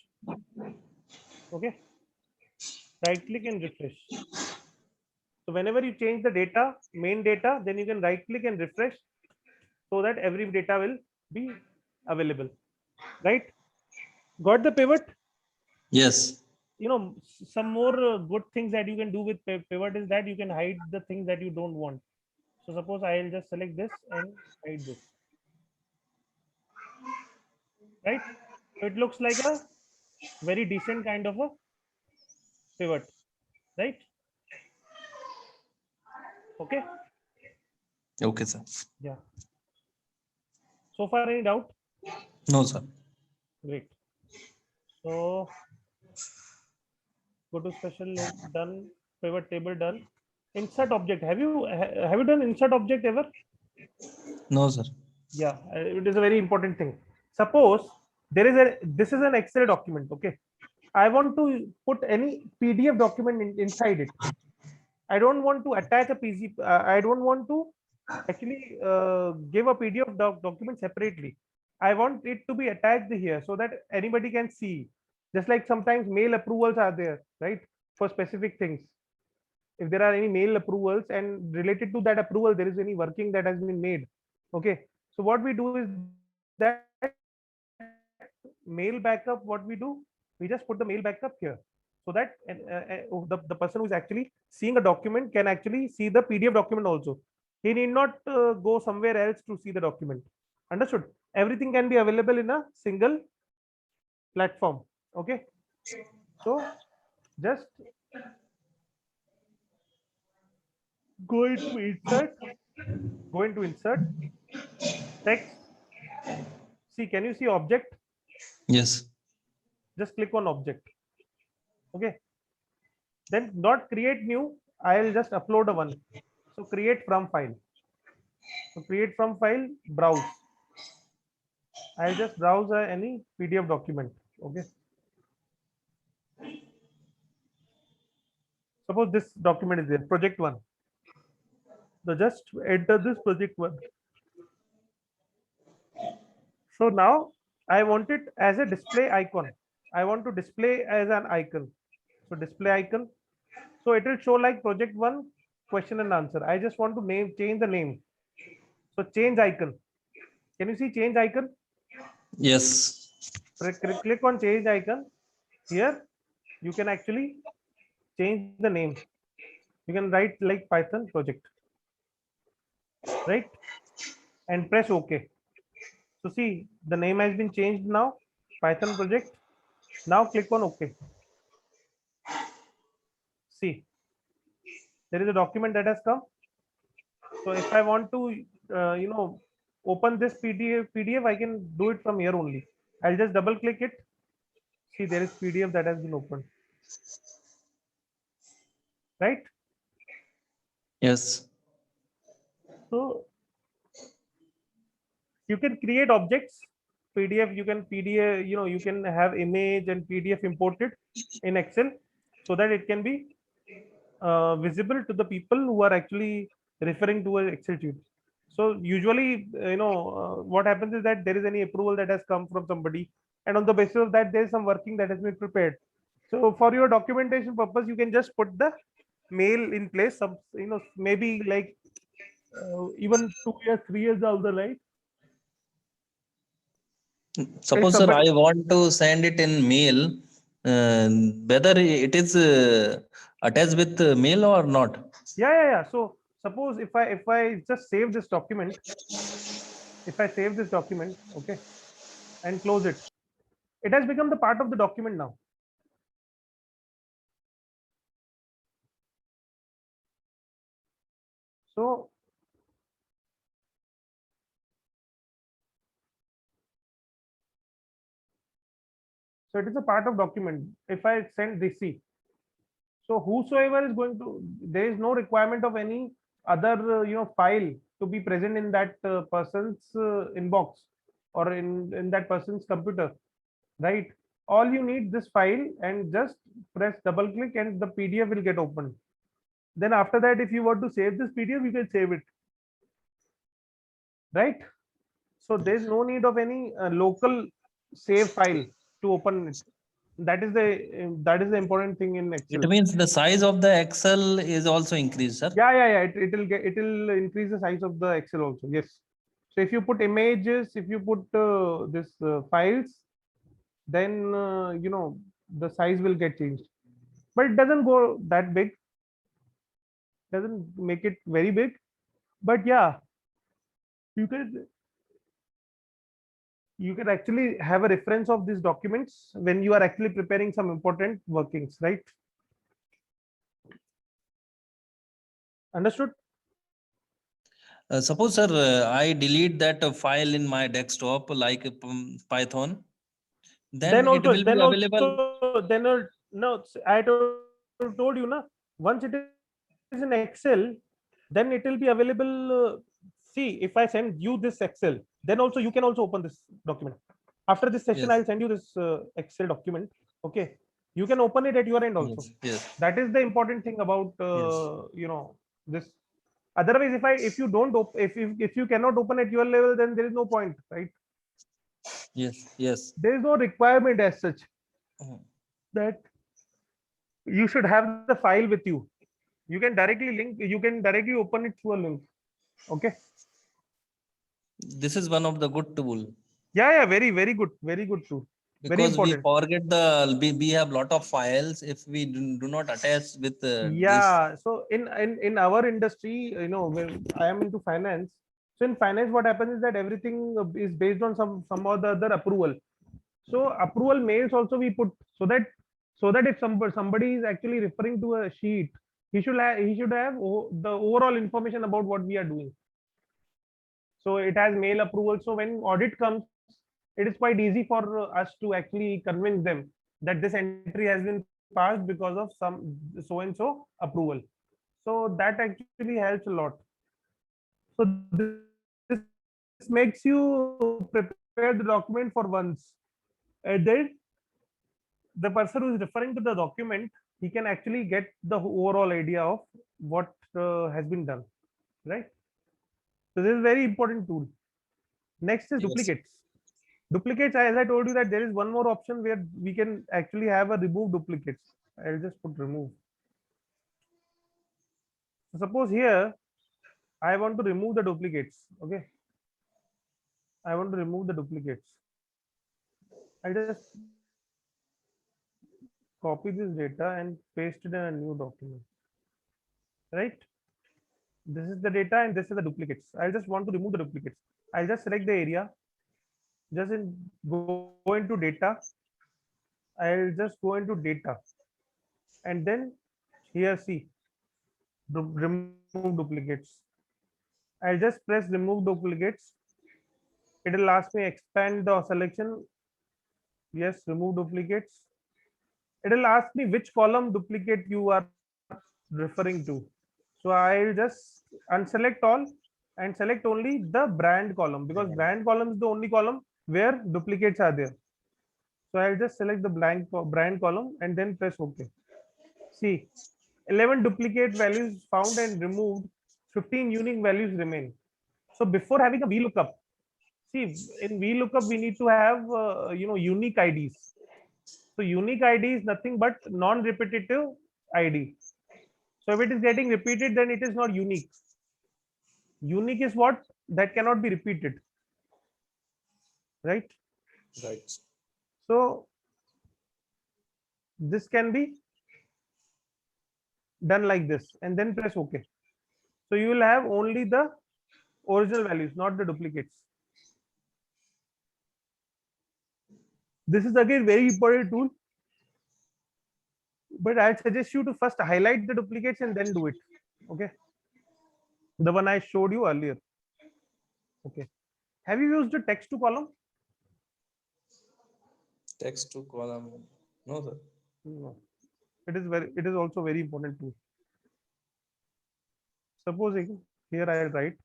Okay, right click and refresh. So whenever you change the data, main data, then you can right click and refresh, so that every data will be available, right? Got the pivot? Yes. Some more good things that you can do with pivot is that you can hide the things that you don't want. So suppose I'll just select this and hide this, right? So it looks like a very decent kind of a pivot, right? Okay. Okay, sir. Yeah. So far, any doubt? No, sir. Great. So go to special, done, pivot table done. Insert object. Have you done insert object ever? No, sir. Yeah, it is a very important thing. Suppose this is an Excel document. Okay, I want to put any PDF document inside it. I don't want to attach a PC. I don't want to actually give a PDF document separately. I want it to be attached here so that anybody can see. Just like sometimes mail approvals are there, right? For specific things. If there are any mail approvals and related to that approval, there is any working that has been made. Okay. So what we do is that mail backup, what we do, we just put the mail backup here so that the person who is actually seeing a document can actually see the PDF document also. He need not go somewhere else to see the document. Understood? Everything can be available in a single platform. Okay. So just go into insert, go into insert, text. See, can you see object? Yes. Just click on object. Okay. Then not create new. I'll just upload a one. So create from file. So create from file, browse. I'll just browse any PDF document. Okay. Suppose this document is there, project one. So just enter this project one. So now I want it as a display icon. I want to display as an icon. So display icon. So it will show like project one question and answer. I just want to change the name. So change icon. Can you see change icon? Yes. Click on change icon. Here you can actually change the name. You can write like Python project, right? And press OK. So see, the name has been changed now, Python project. Now click on OK. See, there is a document that has come. So if I want to, open this PDF, I can do it from here only. I'll just double click it. See, there is PDF that has been opened, right? Yes. So you can create objects, PDF. You can PDF, you can have image and PDF imported in Excel so that it can be visible to the people who are actually referring to an Excel sheet. So usually, what happens is that there is any approval that has come from somebody, and on the basis of that, there is some working that has been prepared. So for your documentation purpose, you can just put the mail in place. Some, maybe like even 2 years, 3 years down the line. If Suppose, sir, somebody, I want to send it in mail, whether it is attached with mail or not. yeah. So suppose if I just save this document, okay, and close it, it has become the part of the document now. So it is a part of document. If I send receipt, so whosoever is going to, there is no requirement of any other file to be present in that person's inbox or in that person's computer, right? All you need this file and just press double click and the PDF will get opened. Then after that, if you want to save this PDF, you can save it, right? So there's no need of any local save file to open it. That is the important thing in Excel. It means the size of the Excel is also increased, sir. Yeah. It will increase the size of the Excel also. Yes. So if you put images, if you put this files, then the size will get changed. But it doesn't go that big. Doesn't make it very big. But yeah, you can actually have a reference of these documents when you are actually preparing some important workings, right? Understood? Suppose, sir, I delete that file in my desktop like Python, then it will be available. No, I told you na, once it is in Excel, then it will be available. See, if I send you this Excel, then also you can also open this document. After this session, I'll Yes. send you this Excel document. Okay, you can open it at your end also. Yes. Yes. That is the important thing about Yes. this. Otherwise, if you don't if you cannot open at your level, then there is no point, right? Yes. Yes. There is no requirement as such that you should have the file with you. You can directly link, you can directly open it through a link. Okay. This is one of the good tool, Yeah, very good too. Very because we important. forget we have lot of files if we do not attach with this. Yeah, so in our industry, you know, when I am into finance, so in finance what happens is that everything is based on some or the other approval. So approval mails also we put, so that if somebody is actually referring to a sheet, he should have the overall information about what we are doing. So it has mail approval. So when audit comes, it is quite easy for us to actually convince them that this entry has been passed because of some so and so approval. So that actually helps a lot. So this makes you prepare the document for once, and then the person who is referring to the document, he can actually get the overall idea of what has been done, right? So this is very important tool. Next is duplicates. Yes. Duplicates, as I told you, that there is one more option where we can actually have a remove duplicates. I'll just put remove. So suppose here I want to remove the duplicates. Okay, I want to remove the duplicates. I just copy this data and paste it in a new document. Right? This is the data and this is the duplicates. I just want to remove the duplicates. I'll just select the area. Just go into data. I'll just go into data, and then here see remove duplicates. I'll just press remove duplicates. It will ask me expand the selection. Yes, remove duplicates. It will ask me which column duplicate you are referring to. So I'll just unselect all and select only the brand column, because brand column is the only column where duplicates are there. So I'll just select the brand column and then press OK. See, 11 duplicate values found and removed, 15 unique values remain. So before having a VLOOKUP, see, in VLOOKUP we need to have unique IDs. So unique ID is nothing but non-repetitive ID. So if it is getting repeated, then it is not unique. Unique is what? That cannot be repeated, right? Right. So this can be done like this, and then press OK. So you will have only the original values, not the duplicates. This is again very important tool, but I suggest you to first highlight the duplicates and then do it. Okay, the one I showed you earlier. Okay, have you used the text to column? Text to column. No, sir. No. It is also very important tool. Supposing here I'll write,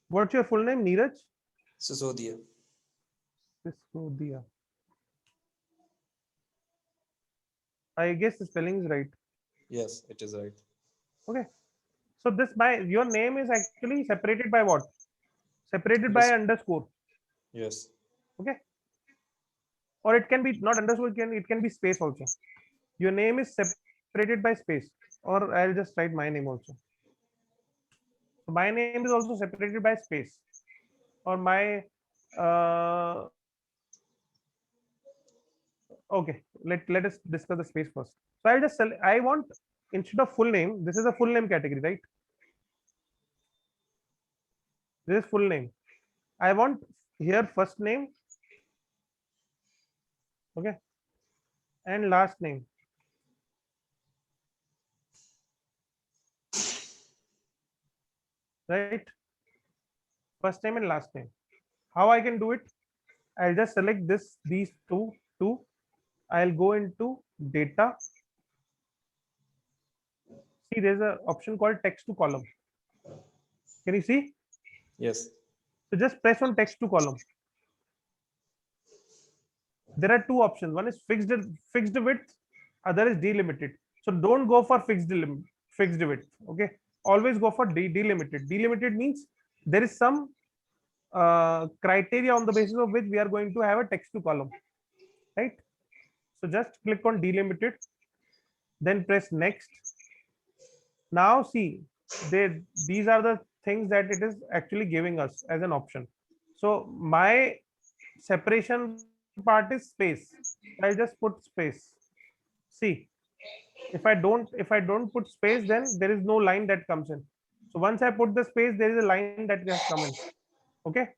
what's your full name? Neeraj Sisodia. Sisodia. I guess the spelling is right. Yes, it is right. Okay, so this your name is actually separated by what? Separated by Yes. underscore. Yes. Okay, or it can be not underscore, it can be space also. Your name is separated by space, or I'll just write my name also. So my name is also separated by space, or my okay, let us discuss the space first. So I'll just I want, instead of full name, this is a full name category, right? This is full name. I want here first name, okay, and last name. Right? First name and last name. How I can do it? I'll just select these two. I'll go into data. See, there's an option called text to column. Can you see? Yes. So just press on text to column. There are two options. One is fixed width, other is delimited. So don't go for fixed width. Okay. always go for delimited. Delimited means there is some criteria on the basis of which we are going to have a text to column, right? So just click on delimited, then press next. Now see, these are the things that it is actually giving us as an option. So my separation part is space. I'll just put space. See, if I don't put space, then there is no line that comes in. So once I put the space, there is a line that has come in. Okay.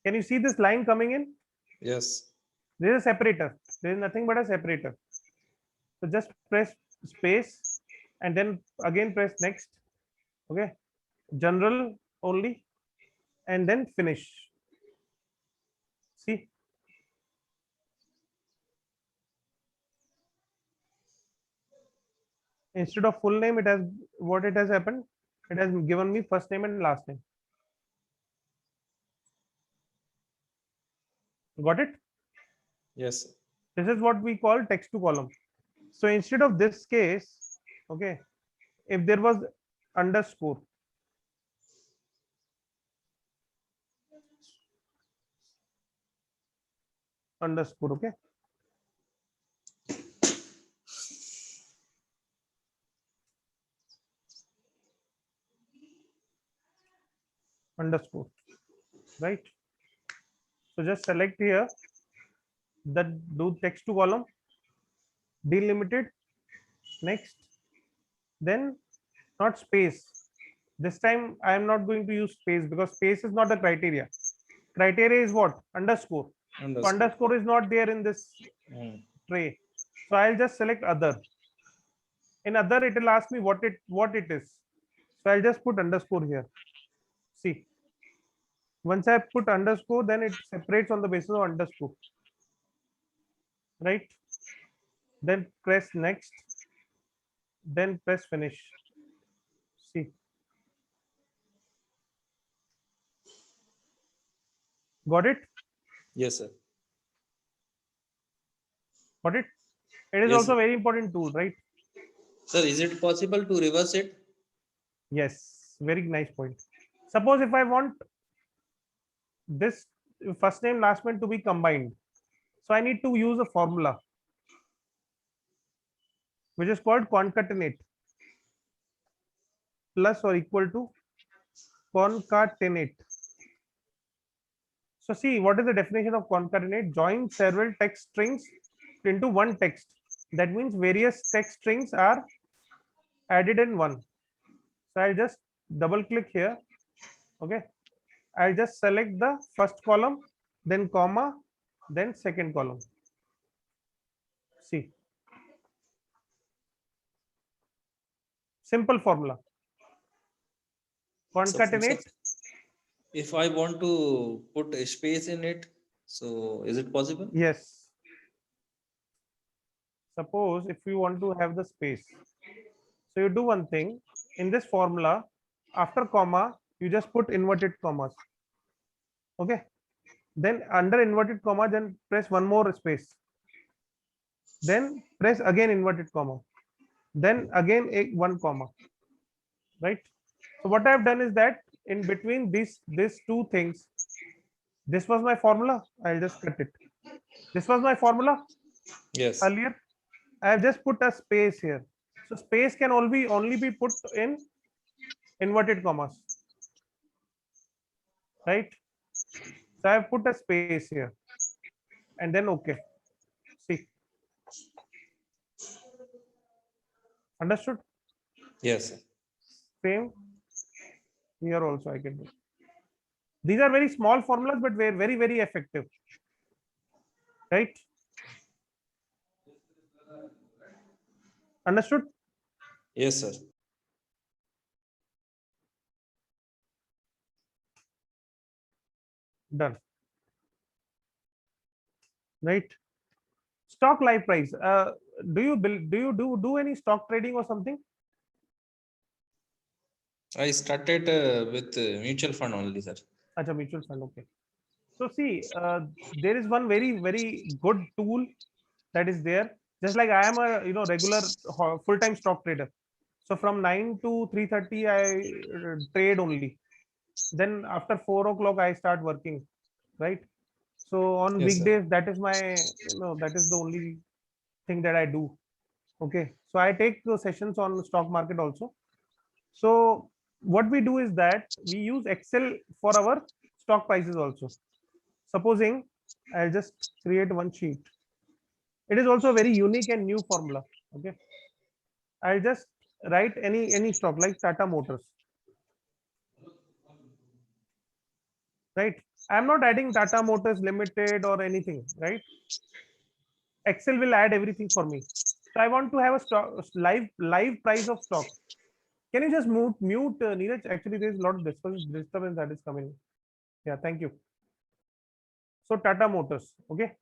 Can you see this line coming in? Yes. There is a separator. There is nothing but a separator. So just press space and then again press next. Okay. General only, and then finish. See. Instead of full name, it has what it has happened. It has given me first name and last name. Got it? Yes. This is what we call text to column. So instead of this case, okay, if there was underscore, okay, underscore, right? So just select here that do text to column, delimited, next, then not space. This time I am not going to use space because space is not the criteria. Criteria is what? Underscore. So underscore is not there in this tray. So I'll just select other. In other, it will ask me what it is. So I'll just put underscore here. See, once I put underscore, then it separates on the basis of underscore, right? Then press next, then press finish. See, got it? Yes, sir. Got it? It is Yes, also sir. a very important tool, right? Sir, is it possible to reverse it? Yes, very nice point. Suppose if I want this first name last name to be combined, so I need to use a formula which is called concatenate, plus or equal to concatenate. So see, what is the definition of concatenate? Join several text strings into one text. That means various text strings are added in one. So I'll just double click here. Okay. I'll just select the first column, then comma, then second column. See. Simple formula. Concatenate. If I want to put a space in it, so is it possible? Yes. Suppose if you want to have the space. So you do one thing in this formula, after comma, you just put inverted commas. Okay. Then under inverted comma, then press one more space. Then press again inverted comma. Then again one comma. Right. So what I have done is that in between these two things, this was my formula. I'll just cut it. This was my formula. Yes. Earlier, I have just put a space here. So space can only be put in inverted commas. Right. So I have put a space here and then okay. See. Understood? Yes. Same here also I can do. These are very small formulas, but very, very effective. Right? Understood? Yes, sir. Done. Right? Stock live price. Do you do any stock trading or something? I started with mutual fund only, sir. Acha, mutual fund. Okay. So see, there is one very good tool that is there. Just like I am a regular full-time stock trader. So from 9 to 3:30, I trade only. Then after 4 o'clock, I start working, right? So on Yes, sir. weekdays, that is my, that is the only thing that I do. Okay. So I take sessions on stock market also. So what we do is that we use Excel for our stock prices also. Supposing I'll just create one sheet. It is also a very unique and new formula. Okay. I'll just write any stock like Tata Motors, right? I'm not adding Tata Motors Limited or anything, right? Excel will add everything for me. So I want to have a stock live price of stock. Can you just mute Neeraj? Actually, there's a lot of disturbance that is coming. Yeah, thank you. So Tata Motors, okay.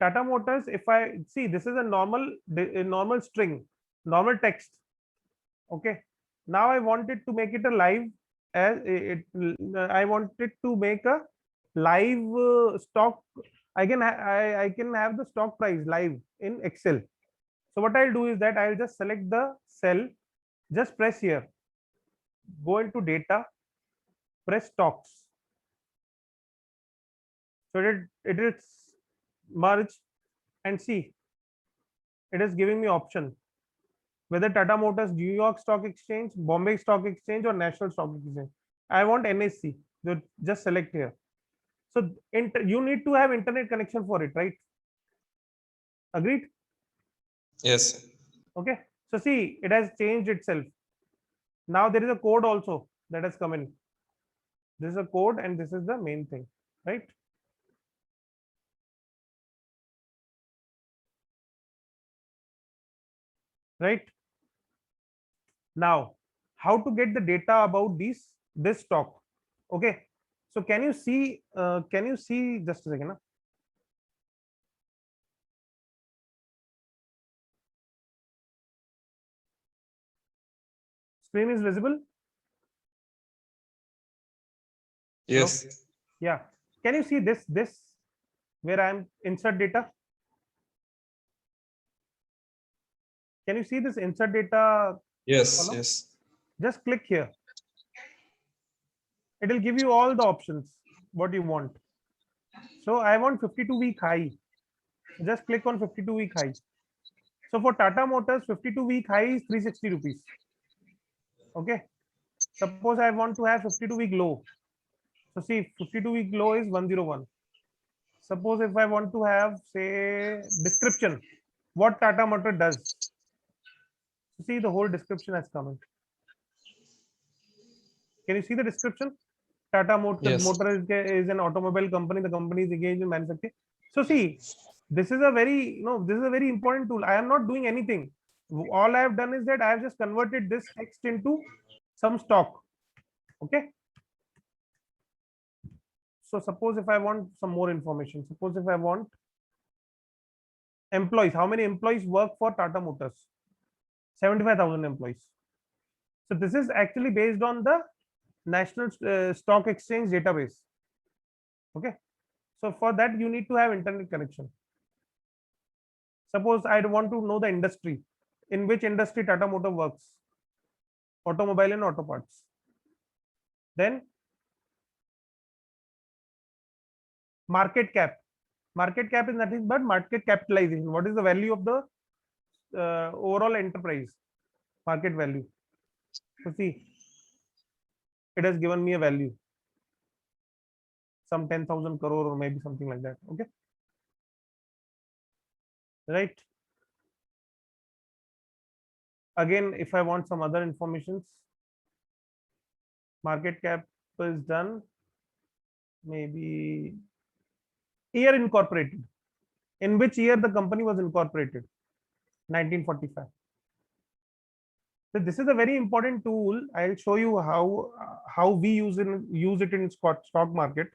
Tata Motors, if I see, this is a normal string, normal text. Okay. Now I wanted to make it a live as I wanted to make a live stock. I can have the stock price live in Excel. So what I'll do is that I'll just select the cell, just press here, go into data, press stocks. So it is merge and see, it is giving me option whether Tata Motors New York Stock Exchange, Bombay Stock Exchange, or National Stock Exchange. I want NSC. Just select here. So you need to have internet connection for it, right? Agreed? Yes, sir. Okay. So see, it has changed itself. Now there is a code also that has come in. This is a code and this is the main thing, right? Right. Now, how to get the data about this stock? Okay. So can you see just a second? Huh? Screen is visible? Hello? Yes, Yeah. Can you see this where I am insert data? Can you see this insert data yes, column? yes. Just click here. It will give you all the options what you want. So I want 52-week high. Just click on 52-week high. So for Tata Motors, 52-week high is 360 rupees. Okay. Suppose I want to have 52-week low. So see, 52-week low is 101. Suppose if I want to have, say, description, what Tata Motor does. See, the whole description has come in. Can you see the description? Tata Yes. Motor is an automobile company. The company is engaged in manufacturing. So see, this is a very this is a very important tool. I am not doing anything. All I have done is that I have just converted this text into some stock. Okay. So suppose if I want some more information, suppose if I want employees, how many employees work for Tata Motors? 75,000 employees. So this is actually based on the National Stock Exchange database. Okay. So for that, you need to have internet connection. Suppose I want to know the industry, in which industry Tata Motor works, automobile and auto parts. Then market cap. Market cap is nothing but market capitalization. What is the value of the overall enterprise? Market value. So see, it has given me a value, some 10,000 crore or maybe something like that. Okay. Right. Again, if I want some other informations, market cap is done. Maybe year incorporated. In which year the company was incorporated? 1945. So this is a very important tool. I'll show you how we use it in stock market.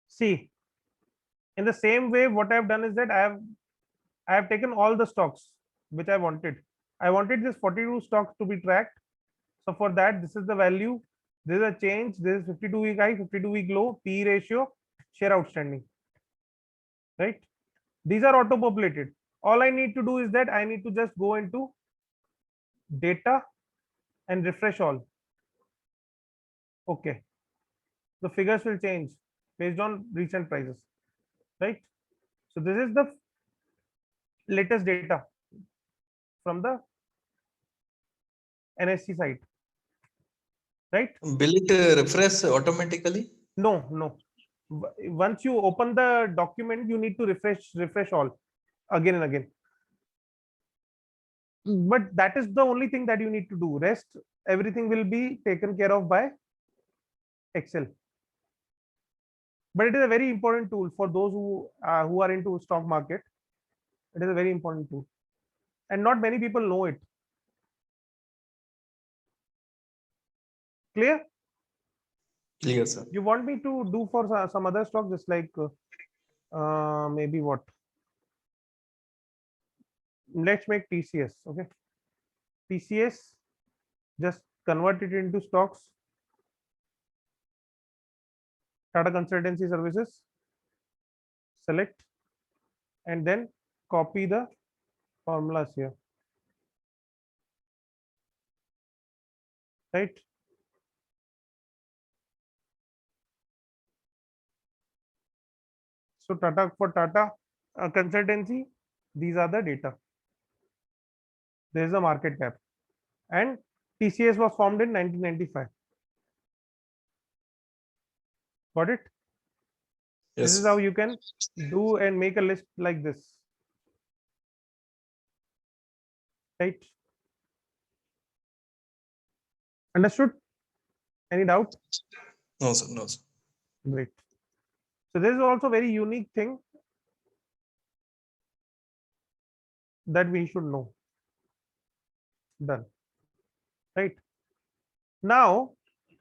See, in the same way, what I've done is that I have taken all the stocks which I wanted. I wanted this 42 stocks to be tracked. So for that, this is the value. This is a change. This is 52-week high, 52-week low, P ratio, share outstanding. right? These are auto populated. All I need to do is that I need to just go into data and refresh all. Okay, the figures will change based on recent prices, right? So this is the latest data from the NSE site, right? Will it refresh automatically? No. Once you open the document, you need to refresh all again and again. But that is the only thing that you need to do. Rest, everything will be taken care of by Excel. But it is a very important tool for those who are into stock market. It is a very important tool, and not many people know it. Clear? Clear, sir. You want me to do for some other stock, just like maybe what? Let's make TCS. Okay, TCS, just convert it into stocks. Tata Consultancy Services, select, and then copy the formulas here, right? So Tata, for Tata Consultancy, these are the data. There is a market cap, and TCS was formed in 1995. Got it? This is Yes. how you can do and make a list like this, right? Understood? Any doubt? No, sir. No, sir. Great. So this is also very unique thing that we should know. Done. Right. Now,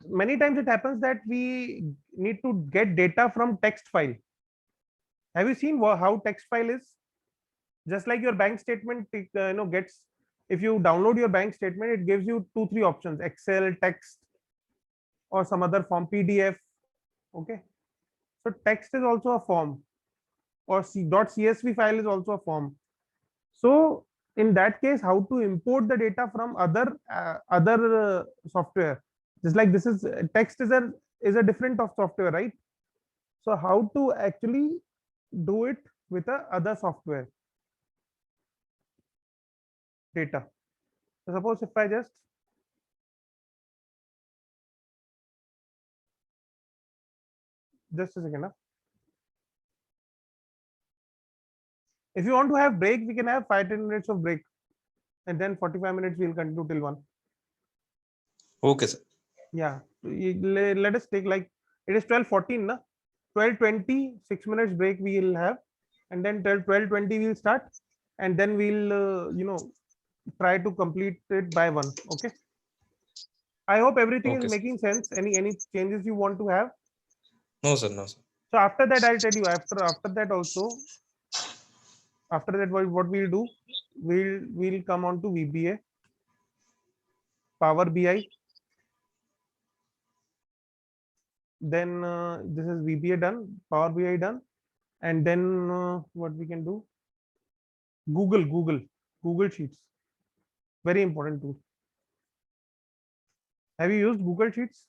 many times it happens that we need to get data from text file. Have you seen how text file is? Just like your bank statement, gets, if you download your bank statement, it gives you 2 3 options: Excel, text, or some other form, PDF. Okay, so text is also a form, or .csv file is also a form. So in that case, how to import the data from other software? Just like this is text is a different of software, right? So how to actually do it with a other software data? So suppose if I just a second. If you want to have break, we can have 5 10 minutes of break, and then 45 minutes we'll continue till 1. Okay, sir. Yeah, let us take, like, it is 12:14, na? 12:20, 6 minutes break we will have, and then till 12:20 we'll start, and then we'll try to complete it by 1. Okay. I hope everything is Okay, sir. making sense. Any changes you want to have? No, sir. No, sir. So after that, I'll tell you. After that also, after that, what we'll do, we'll come on to VBA, Power BI. Then this is VBA done, Power BI done, and then what we can do? Google Sheets. Very important tool. Have you used Google Sheets?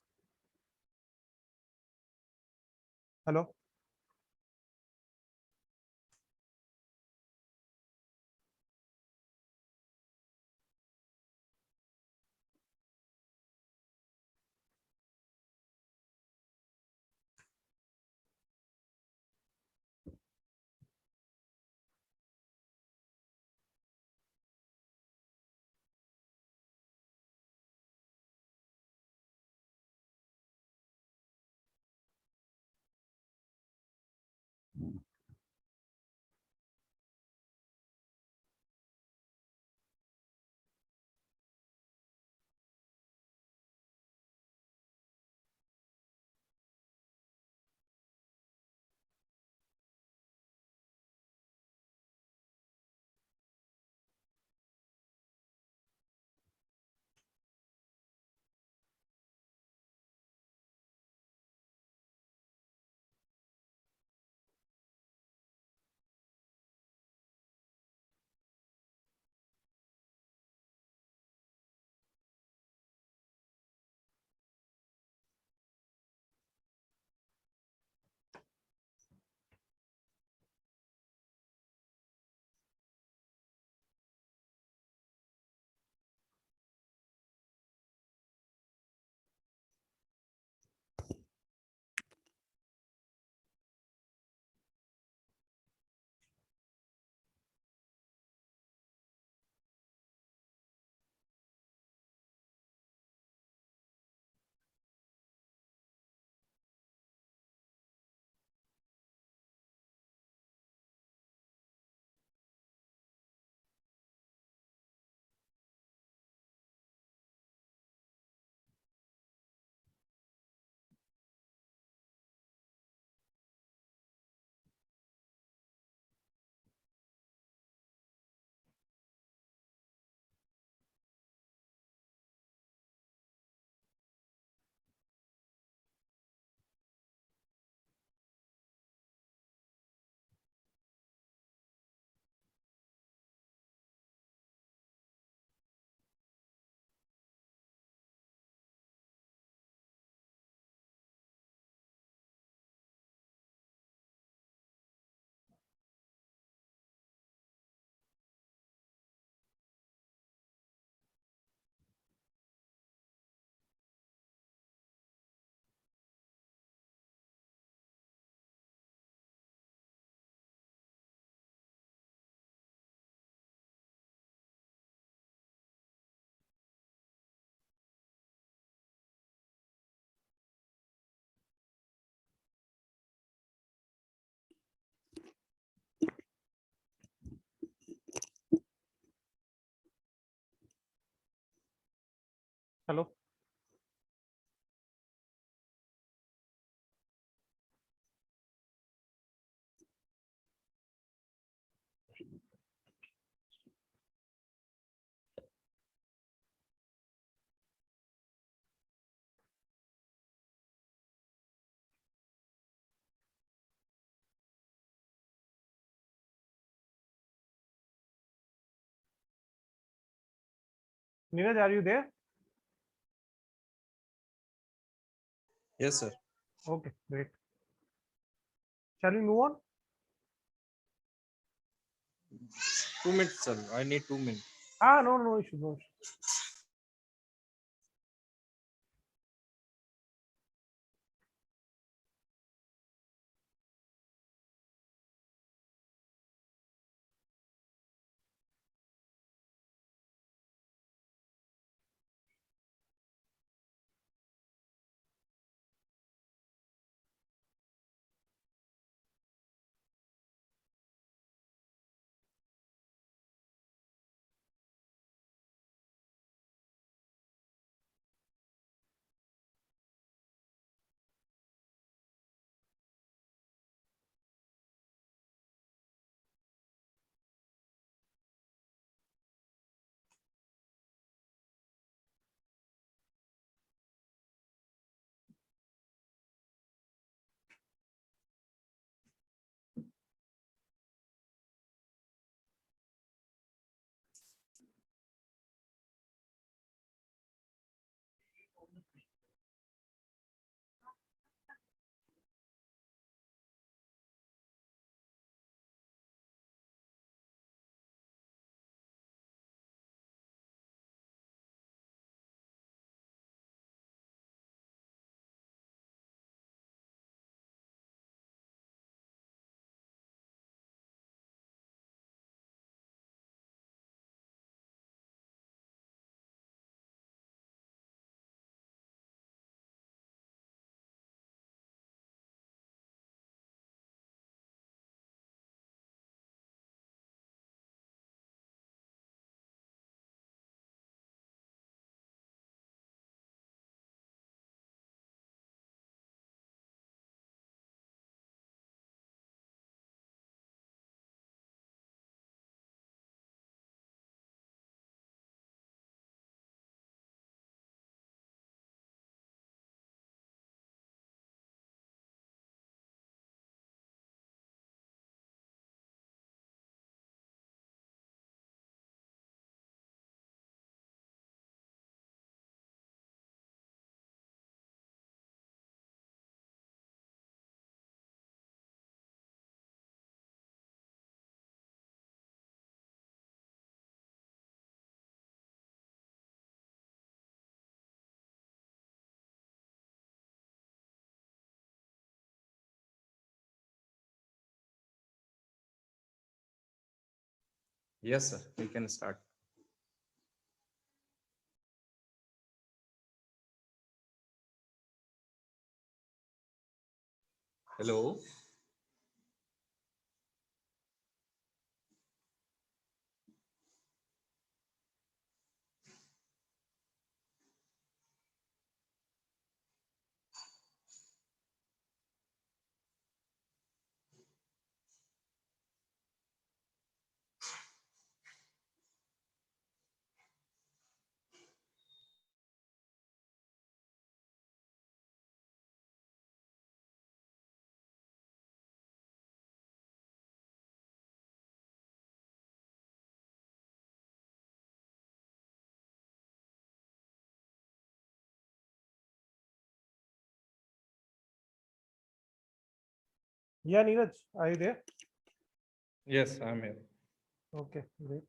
Hello. Neeraj, are you there? Yes, sir. Okay, great. Shall we move on? 2 minutes, sir. I need 2 minutes. No, no issue, no issue. Yes, sir. We can start. Hello. Yeah, Neeraj, are you there? Yes, I'm here. Okay, great.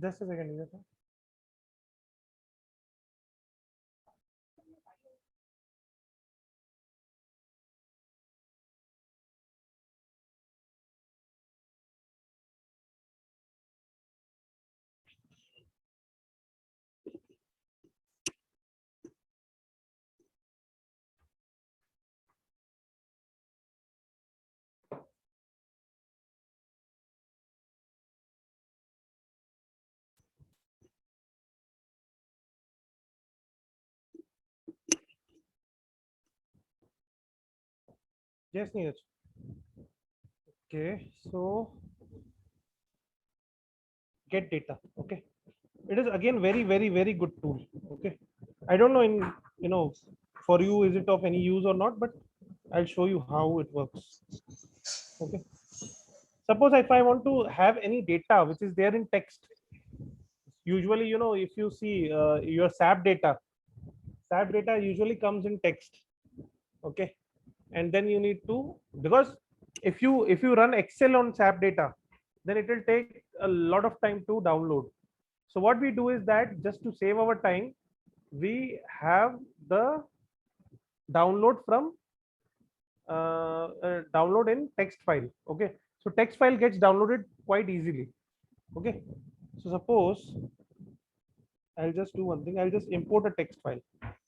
Just a second, Neeraj. Yes, Neeraj. Okay, so get data. Okay, it is again very good tool. Okay, I don't know in for you is it of any use or not, but I'll show you how it works. Okay, suppose if I want to have any data which is there in text, usually if you see your SAP data usually comes in text. Okay, and then you need to, because if you run Excel on SAP data, then it will take a lot of time to download. So what we do is that just to save our time, we have the download from download in text file. Okay, so text file gets downloaded quite easily. Okay, so suppose I'll just do one thing. I'll just import a text file.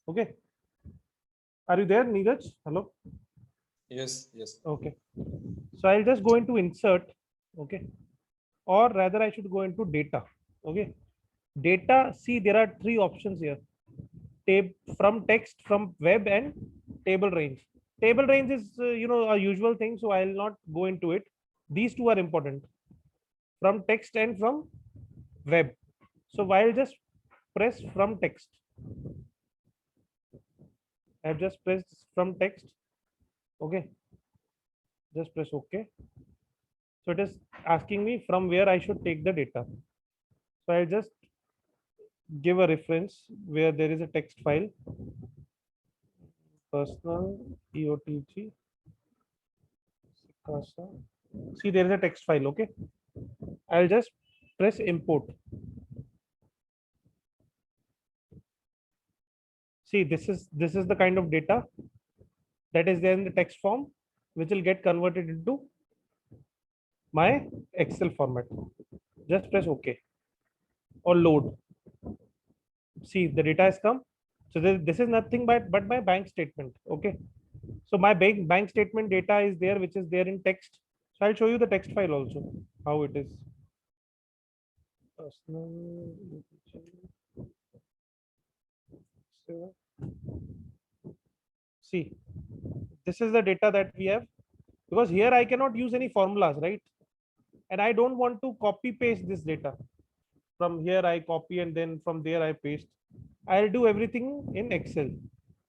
Okay, are you there, Neeraj? Hello. Yes, yes. Okay, so I'll just go into insert. Okay, or rather I should go into data. Okay, data. See, there are three options here: tab from text, from web, and table range. Table range is a usual thing, so I'll not go into it. These two are important: from text and from web. So I'll just press from text. I've just pressed from text. Okay, just press OK. So it is asking me from where I should take the data. So I'll just give a reference where there is a text file, personal EOTG. See, there is a text file. Okay, I'll just press import. See, this is the kind of data that is there in the text form, which will get converted into my Excel format. Just press OK or load. See, the data has come. So this is nothing but my bank statement. Okay, so my bank statement data is there, which is there in text. So I'll show you the text file also, how it is. Personal. See, this is the data that we have, because here I cannot use any formulas, right? And I don't want to copy paste this data. From here I copy and then from there I paste. I'll do everything in Excel.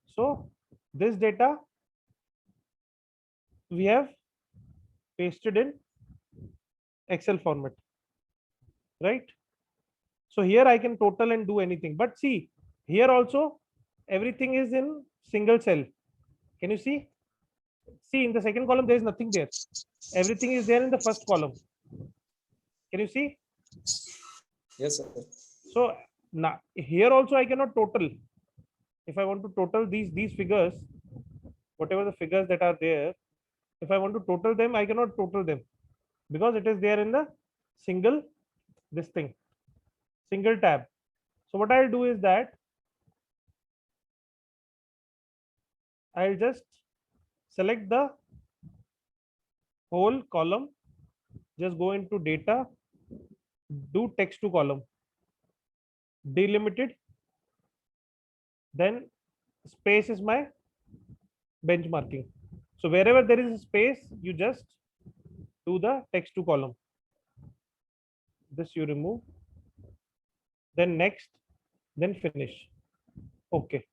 So this data we have pasted in Excel format, right? So here I can total and do anything. But see, here also everything is in single cell. Can you see? See, in the second column, there is nothing there. Everything is there in the first column. Can you see? Yes, sir. So now here also I cannot total. If I want to total these figures, whatever the figures that are there, if I want to total them, I cannot total them because it is there in the single single tab. So what I'll do is that I'll just select the whole column, just go into data, do text to column, delimited, then space is my benchmarking. So wherever there is a space, you just do the text to column. This you remove, then next, then finish. Okay.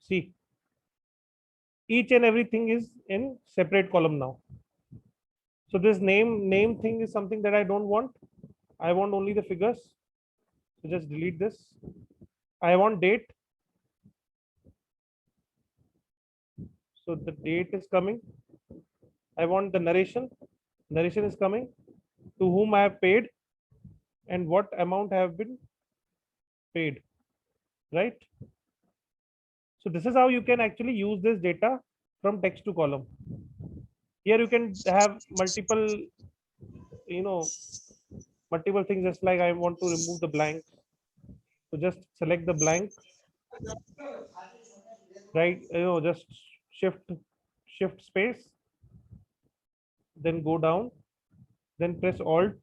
See, each and everything is in separate column now. So this name thing is something that I don't want. I want only the figures. So just delete this. I want date. So the date is coming. I want the narration. Narration is coming. To whom I have paid and what amount have been paid. Right? So this is how you can actually use this data from text to column. Here you can have multiple, multiple things, just like I want to remove the blank. So just select the blank, right? Just shift space, then go down, then press alt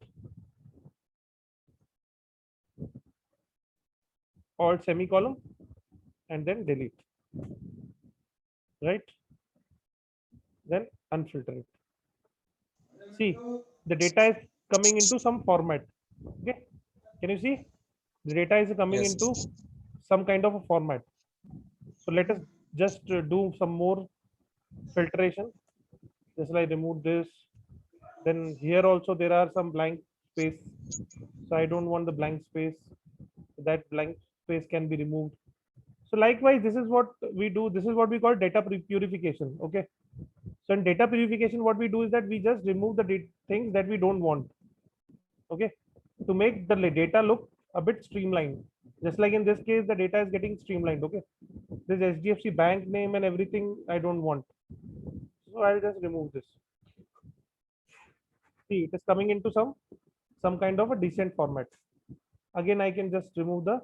semicolon, and then delete. Right? then unfilter it. See, the data is coming into some format. Okay, can you see? The data is coming Yes. into some kind of a format. So let us just do some more filtration. Just like remove this. Then here also there are some blank space. So I don't want the blank space. That blank space can be removed. So likewise, this is what we do. This is what we call data purification. Okay. So in data purification, what we do is that we just remove the things that we don't want. Okay, to make the data look a bit streamlined. Just like in this case, the data is getting streamlined. Okay, this HDFC bank name and everything I don't want, so I'll just remove this. See, it is coming into some kind of a decent format. Again, I can just remove the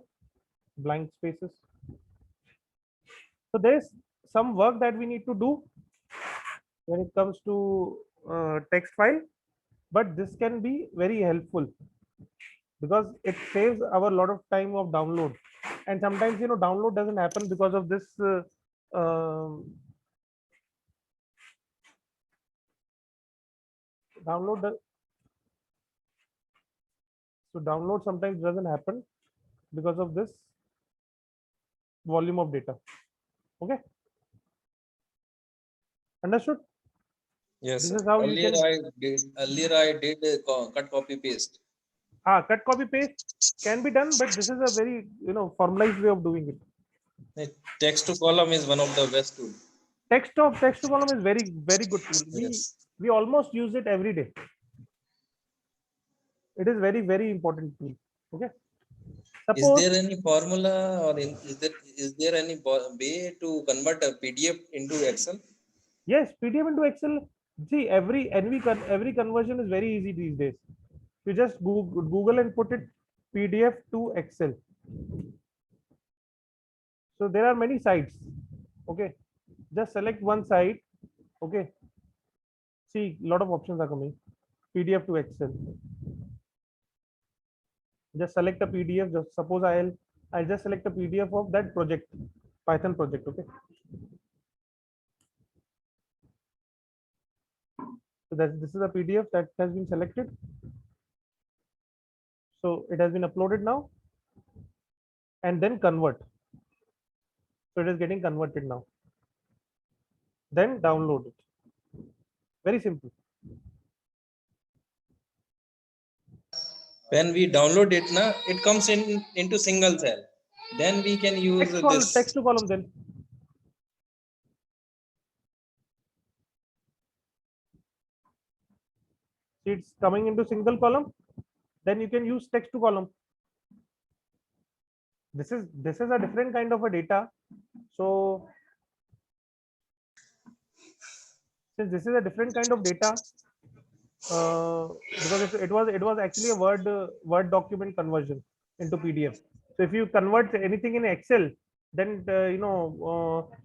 blank spaces. So there's some work that we need to do when it comes to text file, but this can be very helpful because it saves our lot of time of download. And sometimes download doesn't happen because of this download so download sometimes doesn't happen because of this volume of data. Okay, understood? Yes, This sir. is how you can Earlier I did cut copy paste. cut copy paste can be done, but this is a very formalized way of doing it. Text to column is one of the best tool. Text to column is very good tool. Yes. We almost use it every day. It is very important tool. Okay, Is suppose there any formula or is there any way to convert a PDF into Excel? yes, PDF into Excel. See, every conversion is very easy these days. You just Google and put it PDF to Excel. So there are many sites. Okay, just select one site. Okay, see, a lot of options are coming. PDF to Excel. Just select a PDF. Just suppose I'll just select a PDF of that project, Python project. Okay. So this is a PDF that has been selected. So it has been uploaded now, and then convert. So it is getting converted now. Then download it. Very simple. When we download it, it comes into single cell. Then we can use Text this. to column then. See, it's coming into single column. Then you can use text to column. This is a different kind of a data. So since this is a different kind of data, because it was actually a word document conversion into PDF. So if you convert anything in Excel, then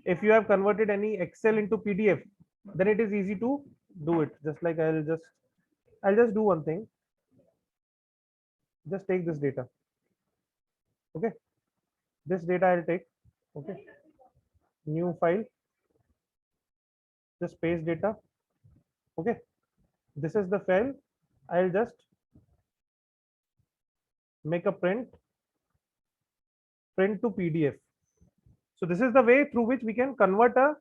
if you have converted any Excel into PDF, then it is easy to do it. Just like I'll just do one thing. Just take this data. Okay, this data I'll take. Okay, new file. Just paste data. Okay, this is the file. I'll just make a print to PDF. So this is the way through which we can convert a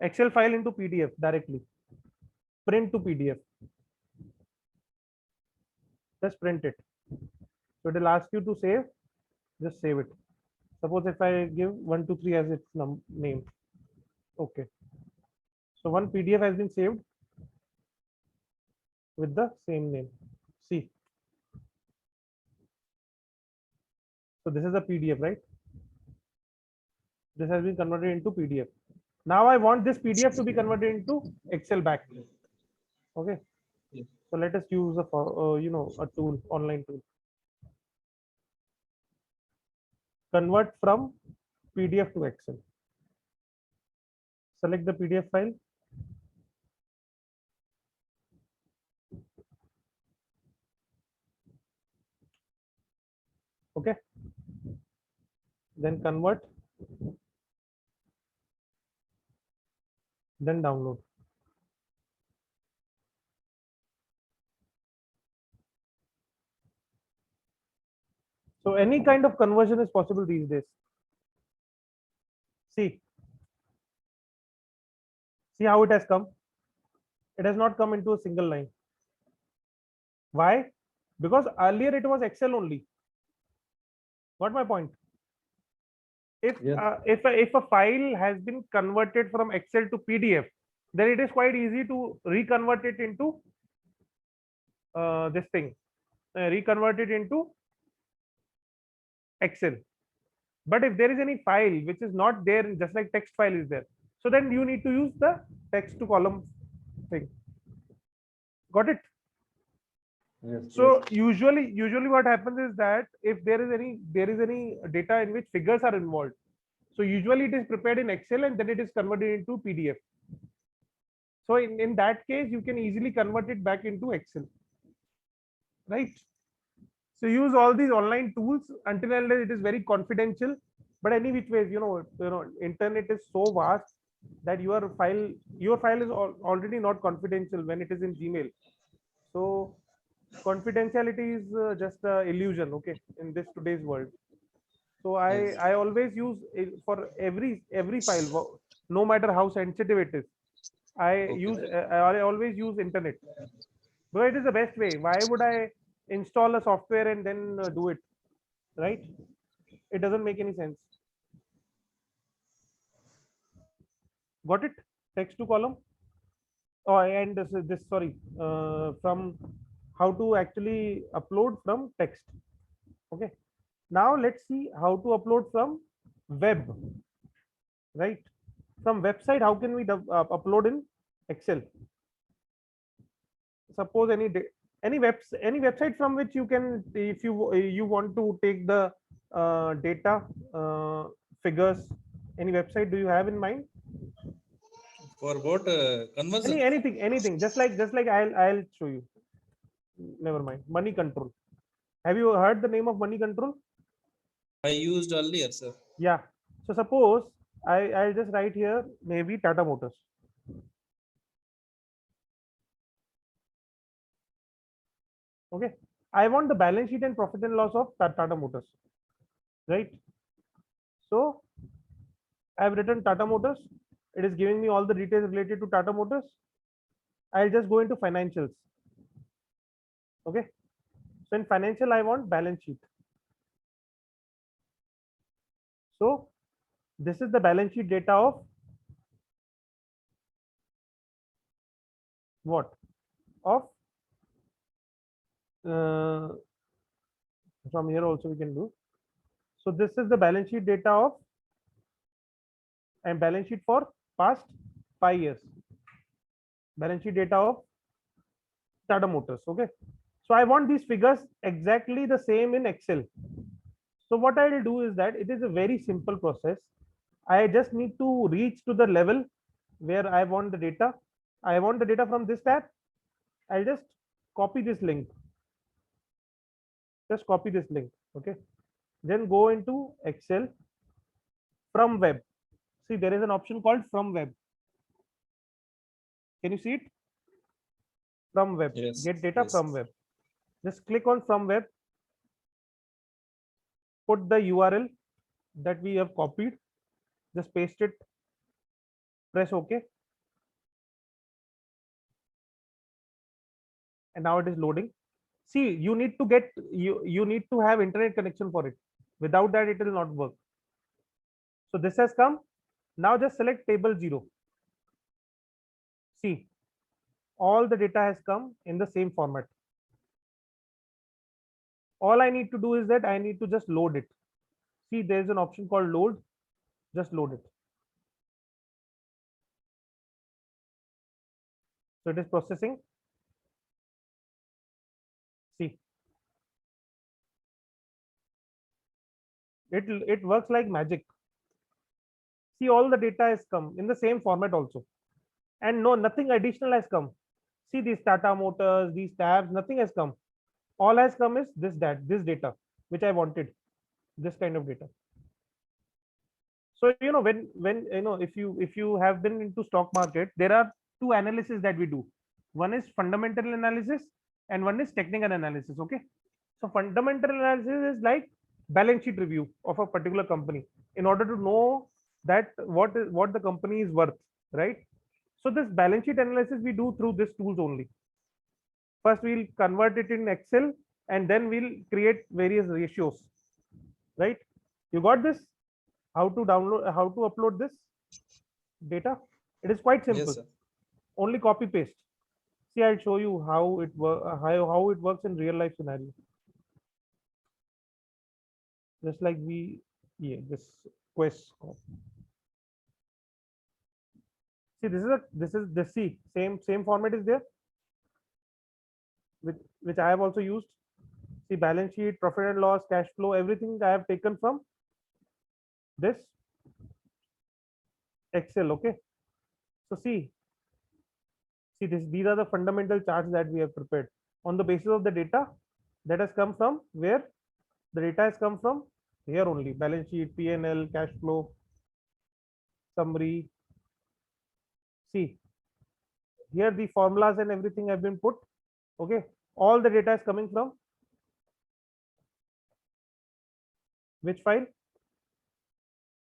Excel file into PDF directly. Print to PDF. Just print it. So it will ask you to save. Just save it. Suppose if I give 123 as its name. Okay. So one PDF has been saved with the same name. See. So this is a PDF, right? This has been converted into PDF. Now I want this PDF to be converted into Excel back. Okay. So let us use a tool, online tool. Convert from PDF to Excel. Select the PDF file. Okay. Then convert. Then download. So any kind of conversion is possible these days. See, see how it has come. It has not come into a single line. Why? Because earlier it was Excel only. Got my point? If Yeah. if a file has been converted from Excel to PDF, then it is quite easy to reconvert it into this thing, reconvert it into Excel. But if there is any file which is not there, just like text file is there, so then you need to use the text to column thing. Got it? Yes. So usually what happens is that if there is any data in which figures are involved, so usually it is prepared in Excel and then it is converted into PDF. So in that case, you can easily convert it back into Excel, right? So use all these online tools until and unless it is very confidential. But any which ways, internet is so vast that your file is already not confidential when it is in Gmail. So confidentiality is just a illusion, okay, in this today's world. So Yes. I always use for every file, no matter how sensitive it is. I always use internet. But it is the best way. Why would I install a software and then do it, right? It doesn't make any sense. Got it? Text to column. Oh, and this sorry, from how to actually upload from text. Okay. Now let's see how to upload from web, right? From website, how can we upload in Excel? Suppose any website from which you can, if you want to take the data, figures, any website do you have in mind? For what conversion? Anything, just like I'll show you. Never mind. Money Control. Have you heard the name of Money Control? I used earlier, sir. Yeah. So suppose I'll just write here maybe Tata Motors. Okay. I want the balance sheet and profit and loss of Tata Motors, right? So I've written Tata Motors. It is giving me all the details related to Tata Motors. I'll just go into financials. Okay. So in financial, I want balance sheet. So this is the balance sheet data of what? Of from here also we can do. So this is the balance sheet data of and balance sheet for past 5 years. Balance sheet data of Tata Motors. Okay. So I want these figures exactly the same in Excel. So what I will do is that it is a very simple process. I just need to reach to the level where I want the data. I want the data from this tab. I'll just copy this link. Just copy this link. Okay. Then go into Excel from web. See, there is an option called from web. Can you see it? From web. Yes. Get data Yes. from web. Just click on from web. Put the URL that we have copied. Just paste it. Press OK. And now it is loading. See, you need to get you need to have internet connection for it. Without that, it will not work. So this has come. Now just select table 0. See, all the data has come in the same format. All I need to do is that I need to just load it. See, there is an option called load. Just load it. So it is processing. See, it works like magic. See, all the data has come in the same format also, and no, nothing additional has come. See, these Tata Motors, these tabs, nothing has come. All has come is this data which I wanted, this kind of data. So when if you have been into stock market, there are two analysis that we do. One is fundamental analysis and one is technical analysis. Okay. So fundamental analysis is like balance sheet review of a particular company in order to know that what the company is worth, right? So this balance sheet analysis we do through this tools only. First we'll convert it in Excel and then we'll create various ratios, right? You got this? How to download, how to upload this data? It is quite simple. Yes, sir. Only copy paste. See, I'll show you how it how it works in real life scenario. Just like this quest. See, this see same format is there, which I have also used. See, balance sheet, profit and loss, cash flow, everything I have taken from this Excel. Okay. So see this, these are the fundamental charts that we have prepared on the basis of the data that has come from where. The data has come from here only: balance sheet, P&L, cash flow, summary. See, here the formulas and everything have been put. Okay, all the data is coming from which file?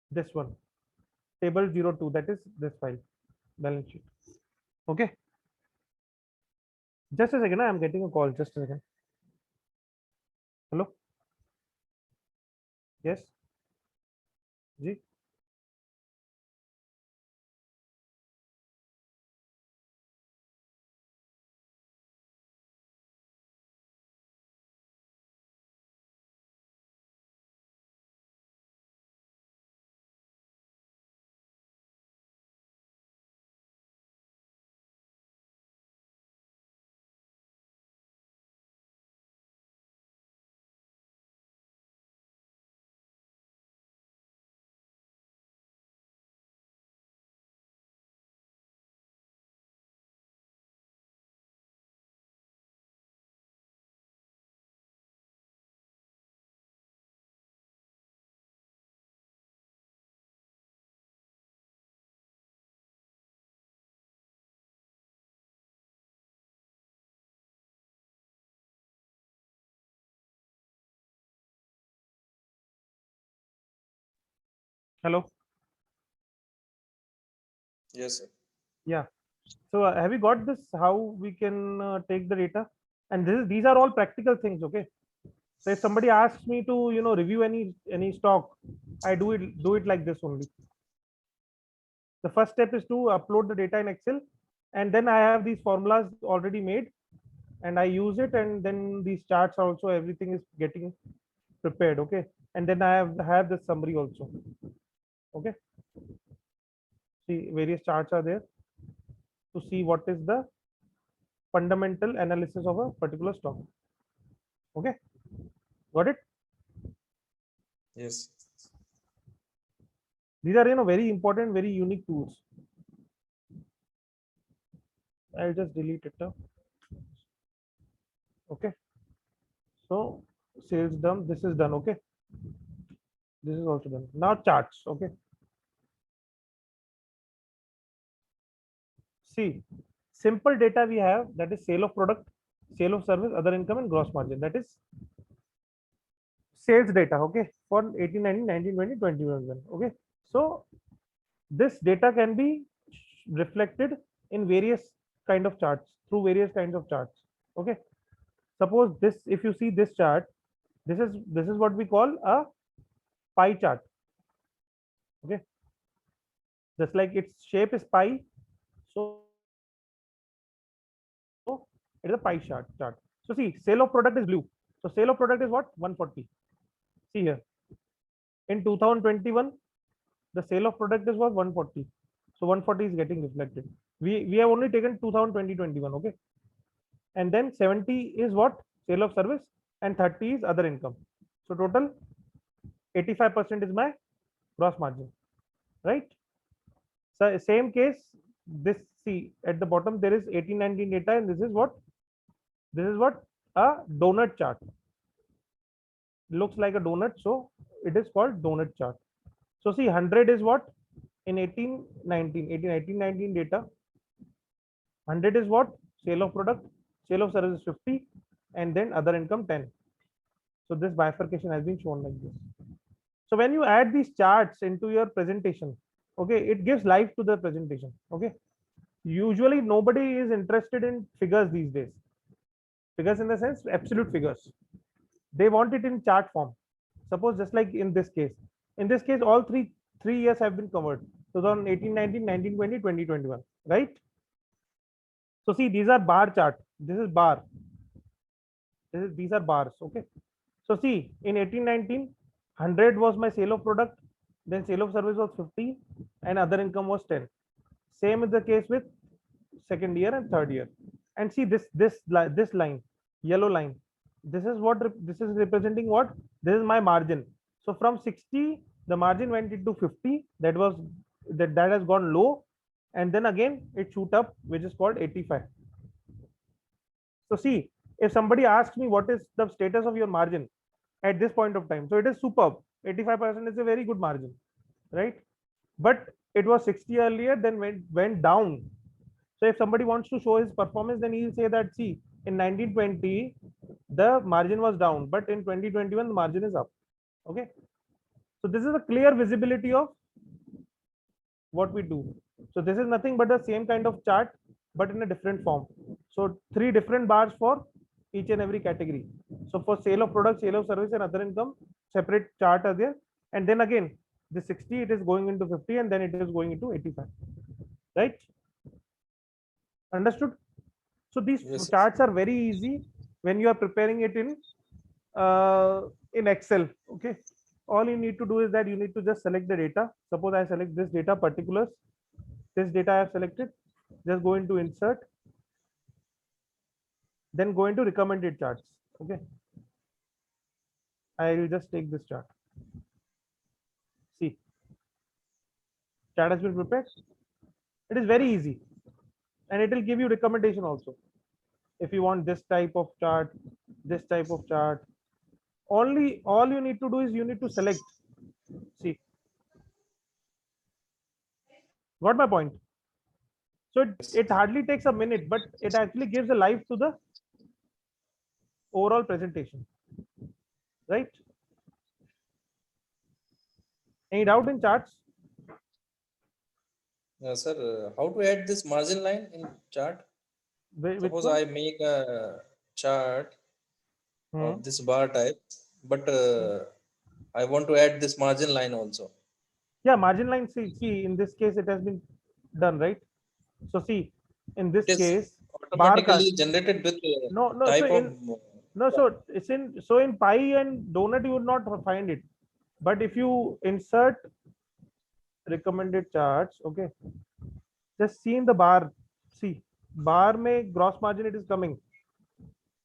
This one, table 02, that is this file, balance sheet. Okay, just a second, I am getting a call. Just a second. Hello. Yes. Ji. Hello. Yes, sir. Yeah. So have you got this? How we can take the data? And these are all practical things. Okay. So if somebody asks me to review any stock, I do it like this only. The first step is to upload the data in Excel, and then I have these formulas already made, and I use it, and then these charts also, everything is getting prepared. Okay, and then I have the summary also. Okay, see, various charts are there to see what is the fundamental analysis of a particular stock. Okay, got it? Yes. These are very important, very unique tools. I'll just delete it now. Okay, so sales done, this is done. Okay, this is also done. Now charts. Okay, see, simple data we have, that is sale of product, sale of service, other income, and gross margin. That is sales data. Okay, for 18, 19, 19, 20, 21. Okay, so this data can be reflected in various kind of charts, through various kinds of charts. Okay, suppose this, if you see this chart, this is what we call a pie chart. Okay, just like its shape is pie, so it is a pie chart. So see, sale of product is blue. So sale of product is what? 140. See here, in 2021, the sale of product is what? 140. So 140 is getting reflected. We have only taken 2020, 21. Okay, and then 70 is what? Sale of service, and 30 is other income. So total 85% is my gross margin, right? So same case, this, see, at the bottom there is 18, 19 data, and this is what? This is what? A donut chart. Looks like a donut, so it is called donut chart. So see, 100 is what? In 18, 19, 18, 18, 19 data, 100 is what? Sale of product, sale of service is 50, and then other income 10. So this bifurcation has been shown like this. So when you add these charts into your presentation, okay, it gives life to the presentation. Okay, usually nobody is interested in figures these days. Figures in the sense absolute figures. They want it in chart form. Suppose just like in this case. In this case, all three years have been covered. 2018, 19, 19, 20, 2021, right? So see, these are bar chart. This is bar. These are bars. Okay. So see, in 1819, 100 was my sale of product, then sale of service was 50, and other income was 10. Same is the case with second year and third year. And see this line, yellow line. This is what this is representing what? This is my margin. So from 60, the margin went into 50. That has gone low, and then again it shoot up, which is called 85. So see, if somebody asks me what is the status of your margin at this point of time, so it is superb. 85% is a very good margin, right? But it was 60 earlier, then went down. So if somebody wants to show his performance, then he'll say that, see, in 1920 the margin was down, but in 2021 the margin is up. Okay, so this is a clear visibility of what we do. So this is nothing but the same kind of chart, but in a different form. So 3 different bars for each and every category. So for sale of product, sale of service, and other income, separate chart are there. And then again, the 60, it is going into 50, and then it is going into 85, right? Understood? So these charts are very easy when you are preparing it in Excel. Okay, all you need to do is that you need to just select the data. Suppose I select this data particulars, this data I have selected. Just go into insert, then go into recommended charts. Okay, I will just take this chart. See, chart has been prepared. It is very easy, and it will give you recommendation also. If you want this type of chart, this type of chart, all you need to do is you need to select. See, got my point? So it hardly takes a minute, but it actually gives a life to the overall presentation, right? Any doubt in charts? Sir, how to add this margin line in chart? Which Suppose one? I make a chart of Hmm. this bar type, but I want to add this margin line also. Yeah, margin line. See, in this case, it has been done, right? So see, in this It is case, bar card. automatically generated with No. So type of in no, so it's in pie and donut you would not find it, but if you insert recommended charts, okay, just see in the bar. See, bar में gross margin it is coming.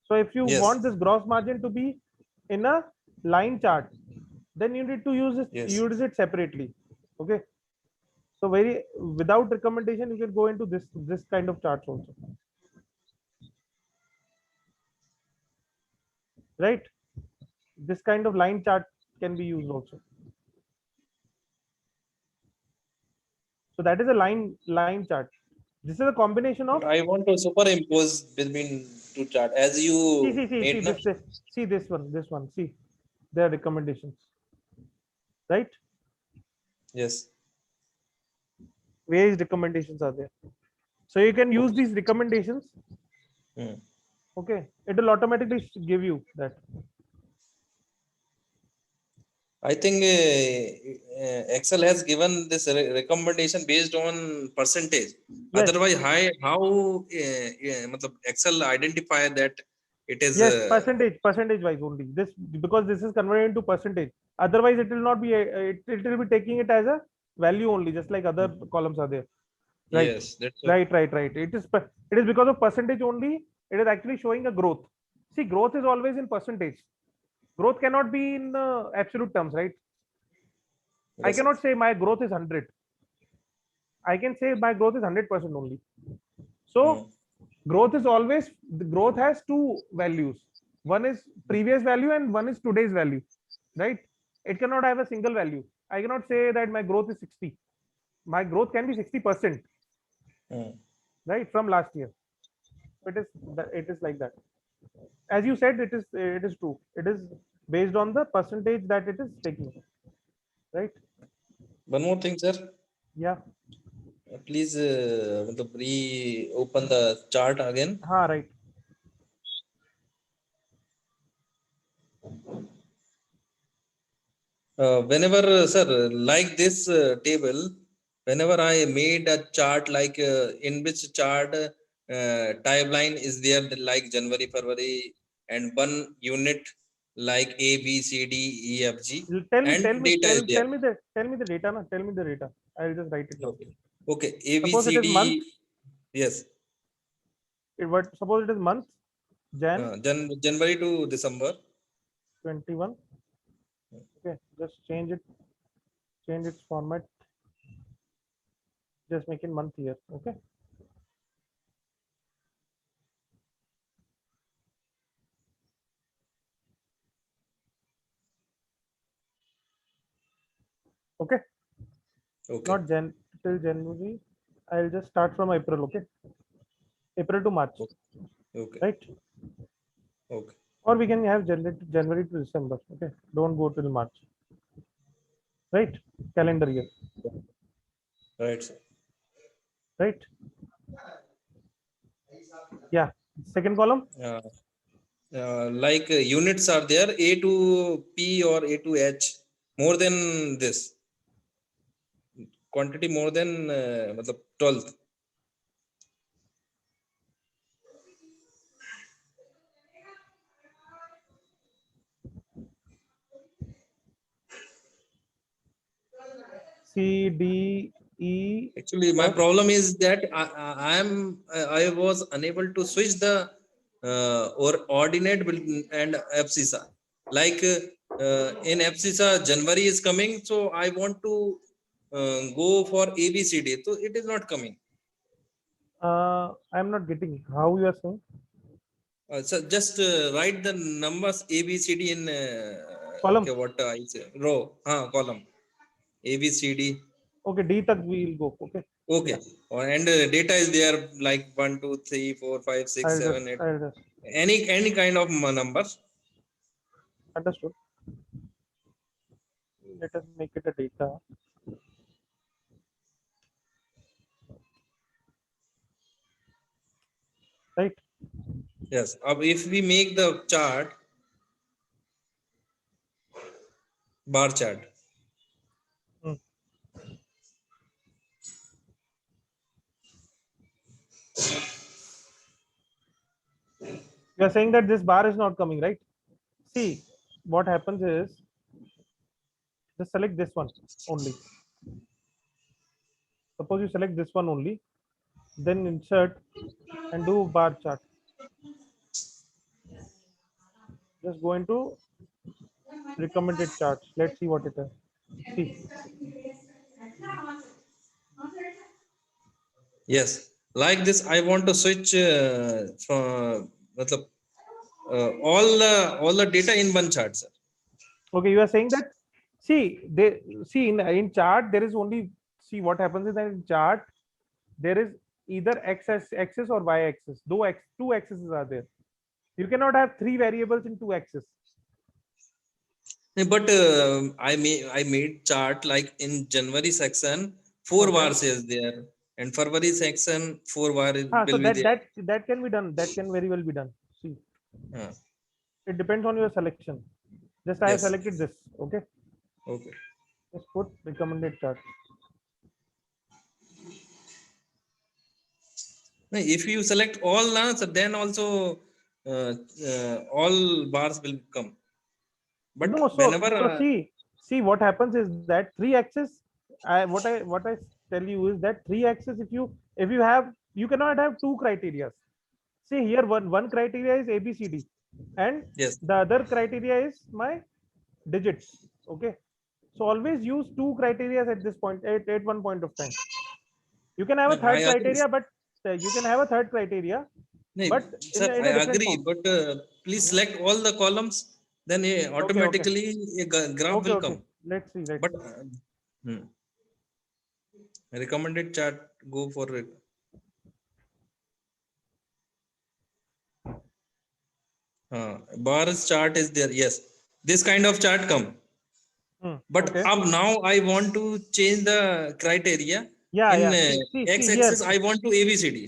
So if you Yes. want this gross margin to be in a line chart, then you need to use it separately. Okay. So without recommendation, you can go into this kind of charts also. Right? This kind of line chart can be used also. So that is a line chart. This is a combination of. But I want to superimpose between two chart as you made. See this one. See, there are recommendations. Right? Yes. Various recommendations are there. So you can use these recommendations. Okay, it will automatically give you that. I think Excel has given this recommendation based on percentage. Yes. Otherwise, how Excel identify that it is? Yes, percentage wise only. This because this is converted into percentage. Otherwise, it will not be. It will be taking it as a value only, just like other columns are there. Right. Yes, that's right. It is because of percentage only. It is actually showing a growth. See, growth is always in percentage. Growth cannot be in absolute terms, right? Yes. I cannot say my growth is 100. I can say my growth is 100% only. So growth is always, the growth has two values. One is previous value and one is today's value, right? It cannot have a single value. I cannot say that my growth is 60. My growth can be 60%, right, from last year. It is like that. As you said, it is true. It is based on the percentage that it is taking, right? One more thing, sir. Yeah. Please re-open the chart again. Right. Whenever, sir, like this table, whenever I made a chart, like in which chart timeline is there, like January, February, and one unit like A, B, C, D, E, F, G, and data is there. Tell me the data. No? Tell me the data. I'll just write it down. Okay. Okay. A, B, Suppose it C, is month. D. Yes. Suppose it is month. January to December. 21. Okay. Just change it. Change its format. Just make it month here. Okay. Okay. Okay. Not till January. I'll just start from April. Okay. April to March. Okay. Right. Okay. Or we can have January to December. Okay. Don't go till March. Right. Calendar year. Right, sir. Right. Yeah. Second column. Like units are there, A to P or A to H, more than this quantity, more than 12th. C, D, E. Actually, my F. problem is that I was unable to switch the or ordinate and FCSA. Like in FCSA, January is coming, so I want to go for ABCD, so it is not coming. I'm not getting how you are saying. So just write the numbers ABCD in Column. okay, what I say, row, column ABCD. Okay, D tak we'll go. Okay. Okay, and data is there like 1, 2, 3, 4, 5, 6, 7, 8. I'll just Any kind of numbers. understood. Let us make it a data. Right. Yes. If we make the chart, bar chart. Hmm. You are saying that this bar is not coming, right? See, what happens is just select this one only. Suppose you select this one only, then insert and do bar chart. Just go into recommended charts. Let's see what it is. See, Yes. Like this, I want to switch from all the data in one chart, sir. okay, you are saying that. See in chart there is only, see what happens is that in chart there is either axis or y axis. Though two axes are there. You cannot have three variables in two axes. But I made chart like in January section 4 Okay. bars is there, and February section 4 bar will So be there. that can be done. That can very well be done. See, Uh, it depends on your selection. Just I have yes. selected this. Okay. Okay. Just put recommended chart. No, if you select all now, so then also all bars will come. But No, whenever see what happens is that three axis. What I tell you is that three axis. If you have, you cannot have two criteria. See here, one criteria is ABCD, and yes, the other criteria is my digits. Okay, so always use two criteria at this point, at one point of time. You can have a I third agree. criteria, but you can have a third criteria, No, but sir, in I a different agree. form. But please select all the columns. Then Okay. automatically a graph will Okay. come. Let's see. But recommended chart, go for it. Bars chart is there. Yes, this kind of chart come. But Okay. up now I want to change the criteria. Yeah, In yeah. See x-axis, here. I want to ABCD.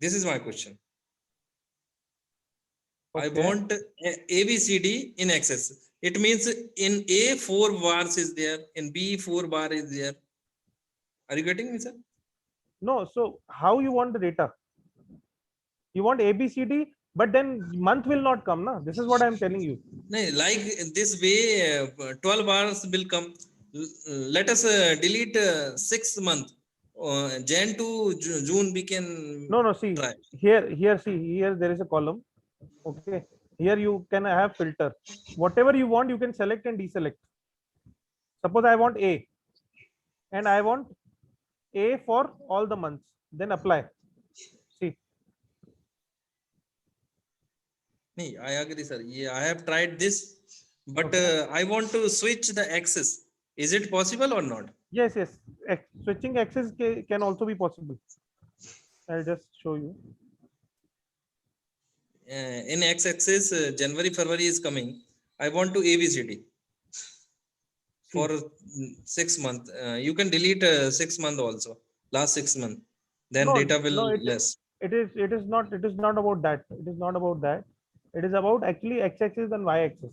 This is my question. I Okay. want ABCD in axis. It means in A 4 bars is there, in B 4 bar is there. Are you getting me, sir? No, so how you want the data? You want ABCD, but then month will not come, na? This is what I'm telling you. No, like this way, 12 bars will come. Let us delete 6 month. Jan to June we can No, see try. here there is a column. Okay, here you can have filter. Whatever you want, you can select and deselect. Suppose I want A, and I want A for all the months. Then apply. See, Nee, I agree, sir. Yeah, I have tried this, but okay. I want to switch the axis. Is it possible or not? Yes, yes. Switching axis can also be possible. I'll just show you. In x-axis, January, February is coming. I want to ABCD for See, 6 months. You can delete 6 month also, last 6 months. Then no, data will no, less. it is not about that. It is not about that. It is about actually x-axis and y-axis.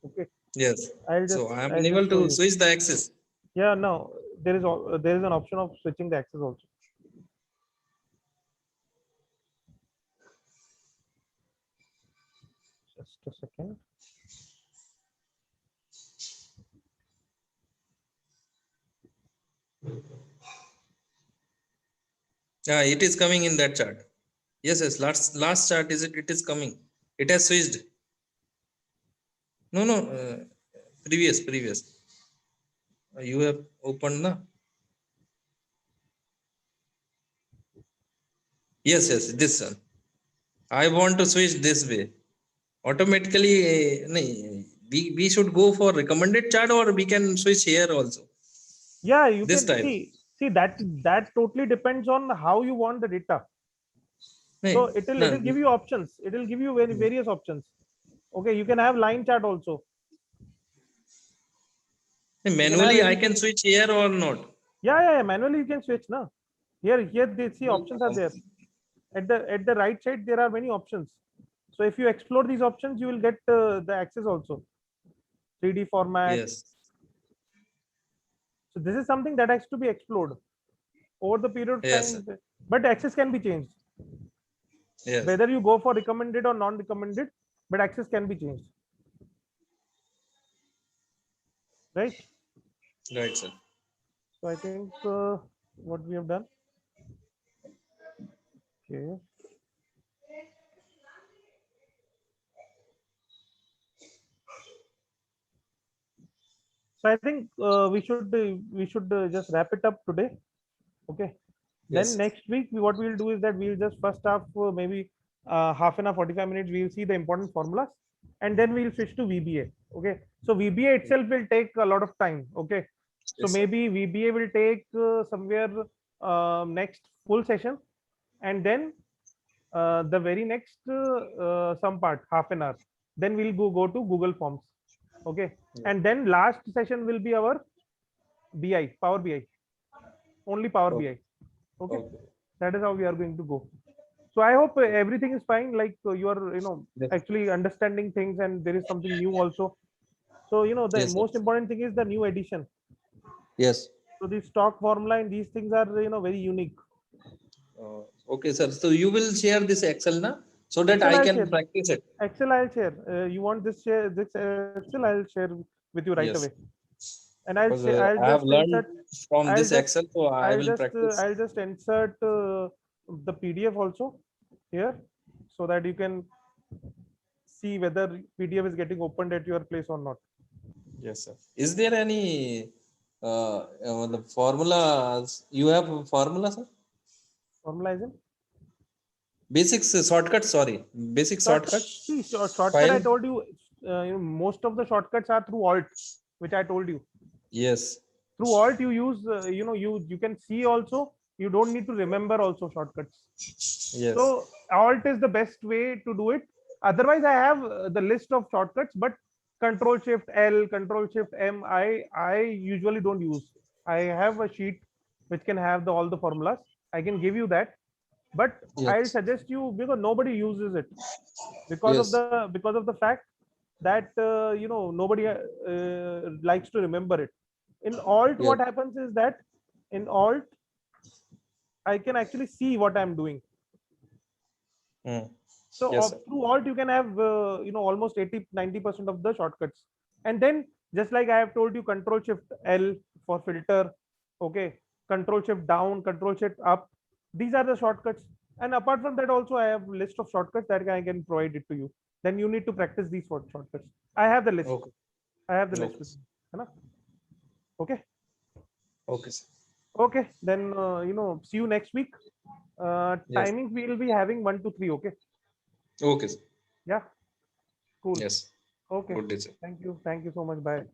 Okay, Yes. So I am I'll unable just to show you. switch the axis. Yeah, no, there is an option of switching the axis also. Just a second. Yeah, it is coming in that chart. Yes, yes. Last chart is it? It is coming. It has switched. No, no. Previous. You have opened na? Yes, yes. This one. I want to switch this way. Automatically, we should go for recommended chart, or we can switch here also. Yeah, you This can type. see that totally depends on how you want the data. So Nahi, it will give you options. It will give you various options. Okay, you can have line chart also. You can have manually I can anything. switch here or not. Yeah. Manually you can switch now. Here they see options are there. At the right side there are many options. So if you explore these options, you will get the access also. 3D format. Yes. So this is something that has to be explored over the period of Yes, sir. time. But access can be changed. Yes. Whether you go for recommended or non-recommended, but access can be changed. Right? Right, sir. So I think what we have done. Okay. So I think we should just wrap it up today. Okay. Then Yes. next week what we'll do is that we'll just first half maybe half an hour 45 minutes we'll see the important formulas, and then we'll switch to VBA. Okay. So VBA itself will take a lot of time. Okay. So Yes, sir. maybe VBA will take somewhere next full session, and then the very next some part half an hour. Then we'll go to Google Forms. Okay. Yeah. And then last session will be our BI, Power BI, only Power Okay. BI. Okay. Okay. That is how we are going to go. So I hope everything is fine. Like you are, Yes. actually understanding things, and there is something new also. So the Yes, sir. most important thing is the new addition. Yes. So the stock formula and these things are very unique. Okay, sir. So you will share this Excel na, so that Excel I I'll can share. practice it. Excel I'll share. You want this Excel I'll share with you right Yes. away. And Because I have learned from I'll this just Excel, so I will practice. I'll just insert the PDF also here, so that you can see whether PDF is getting opened at your place or not. Yes, sir. Is there any the formulas? You have a formula, sir? Formula is in Basics shortcut. Sorry, basic shortcut. shortcut See, shortcut I file. told you, most of the shortcuts are through Alt, which I told you. Yes. Through Alt you use, you can see also. You don't need to remember also shortcuts. Yes. So Alt is the best way to do it. Otherwise, I have the list of shortcuts, but Control Shift L, Control Shift M, I usually don't use. I have a sheet which can have all the formulas. I can give you that, but I'll Yes. suggest you, because nobody uses it Yes. because of the fact that nobody likes to remember it. In Alt, Yes. what happens is that in Alt I can actually see what I'm doing. Mm. So Yes, sir. through Alt, you can have almost 80-90% of the shortcuts. And then just like I have told you, Control Shift L for filter, okay, Control Shift down, Control Shift up. These are the shortcuts. And apart from that, also I have list of shortcuts that I can provide it to you. Then you need to practice these shortcuts. I have the list. Okay. I have the list Okay. with me. है ना? Okay. Okay, sir. Okay. Then see you next week. Yes. Timings we will be having 1 to 3. Okay. Okay, sir. Yeah. Cool. Yes. Okay. Good day, sir. Thank you. Thank you so much. Bye.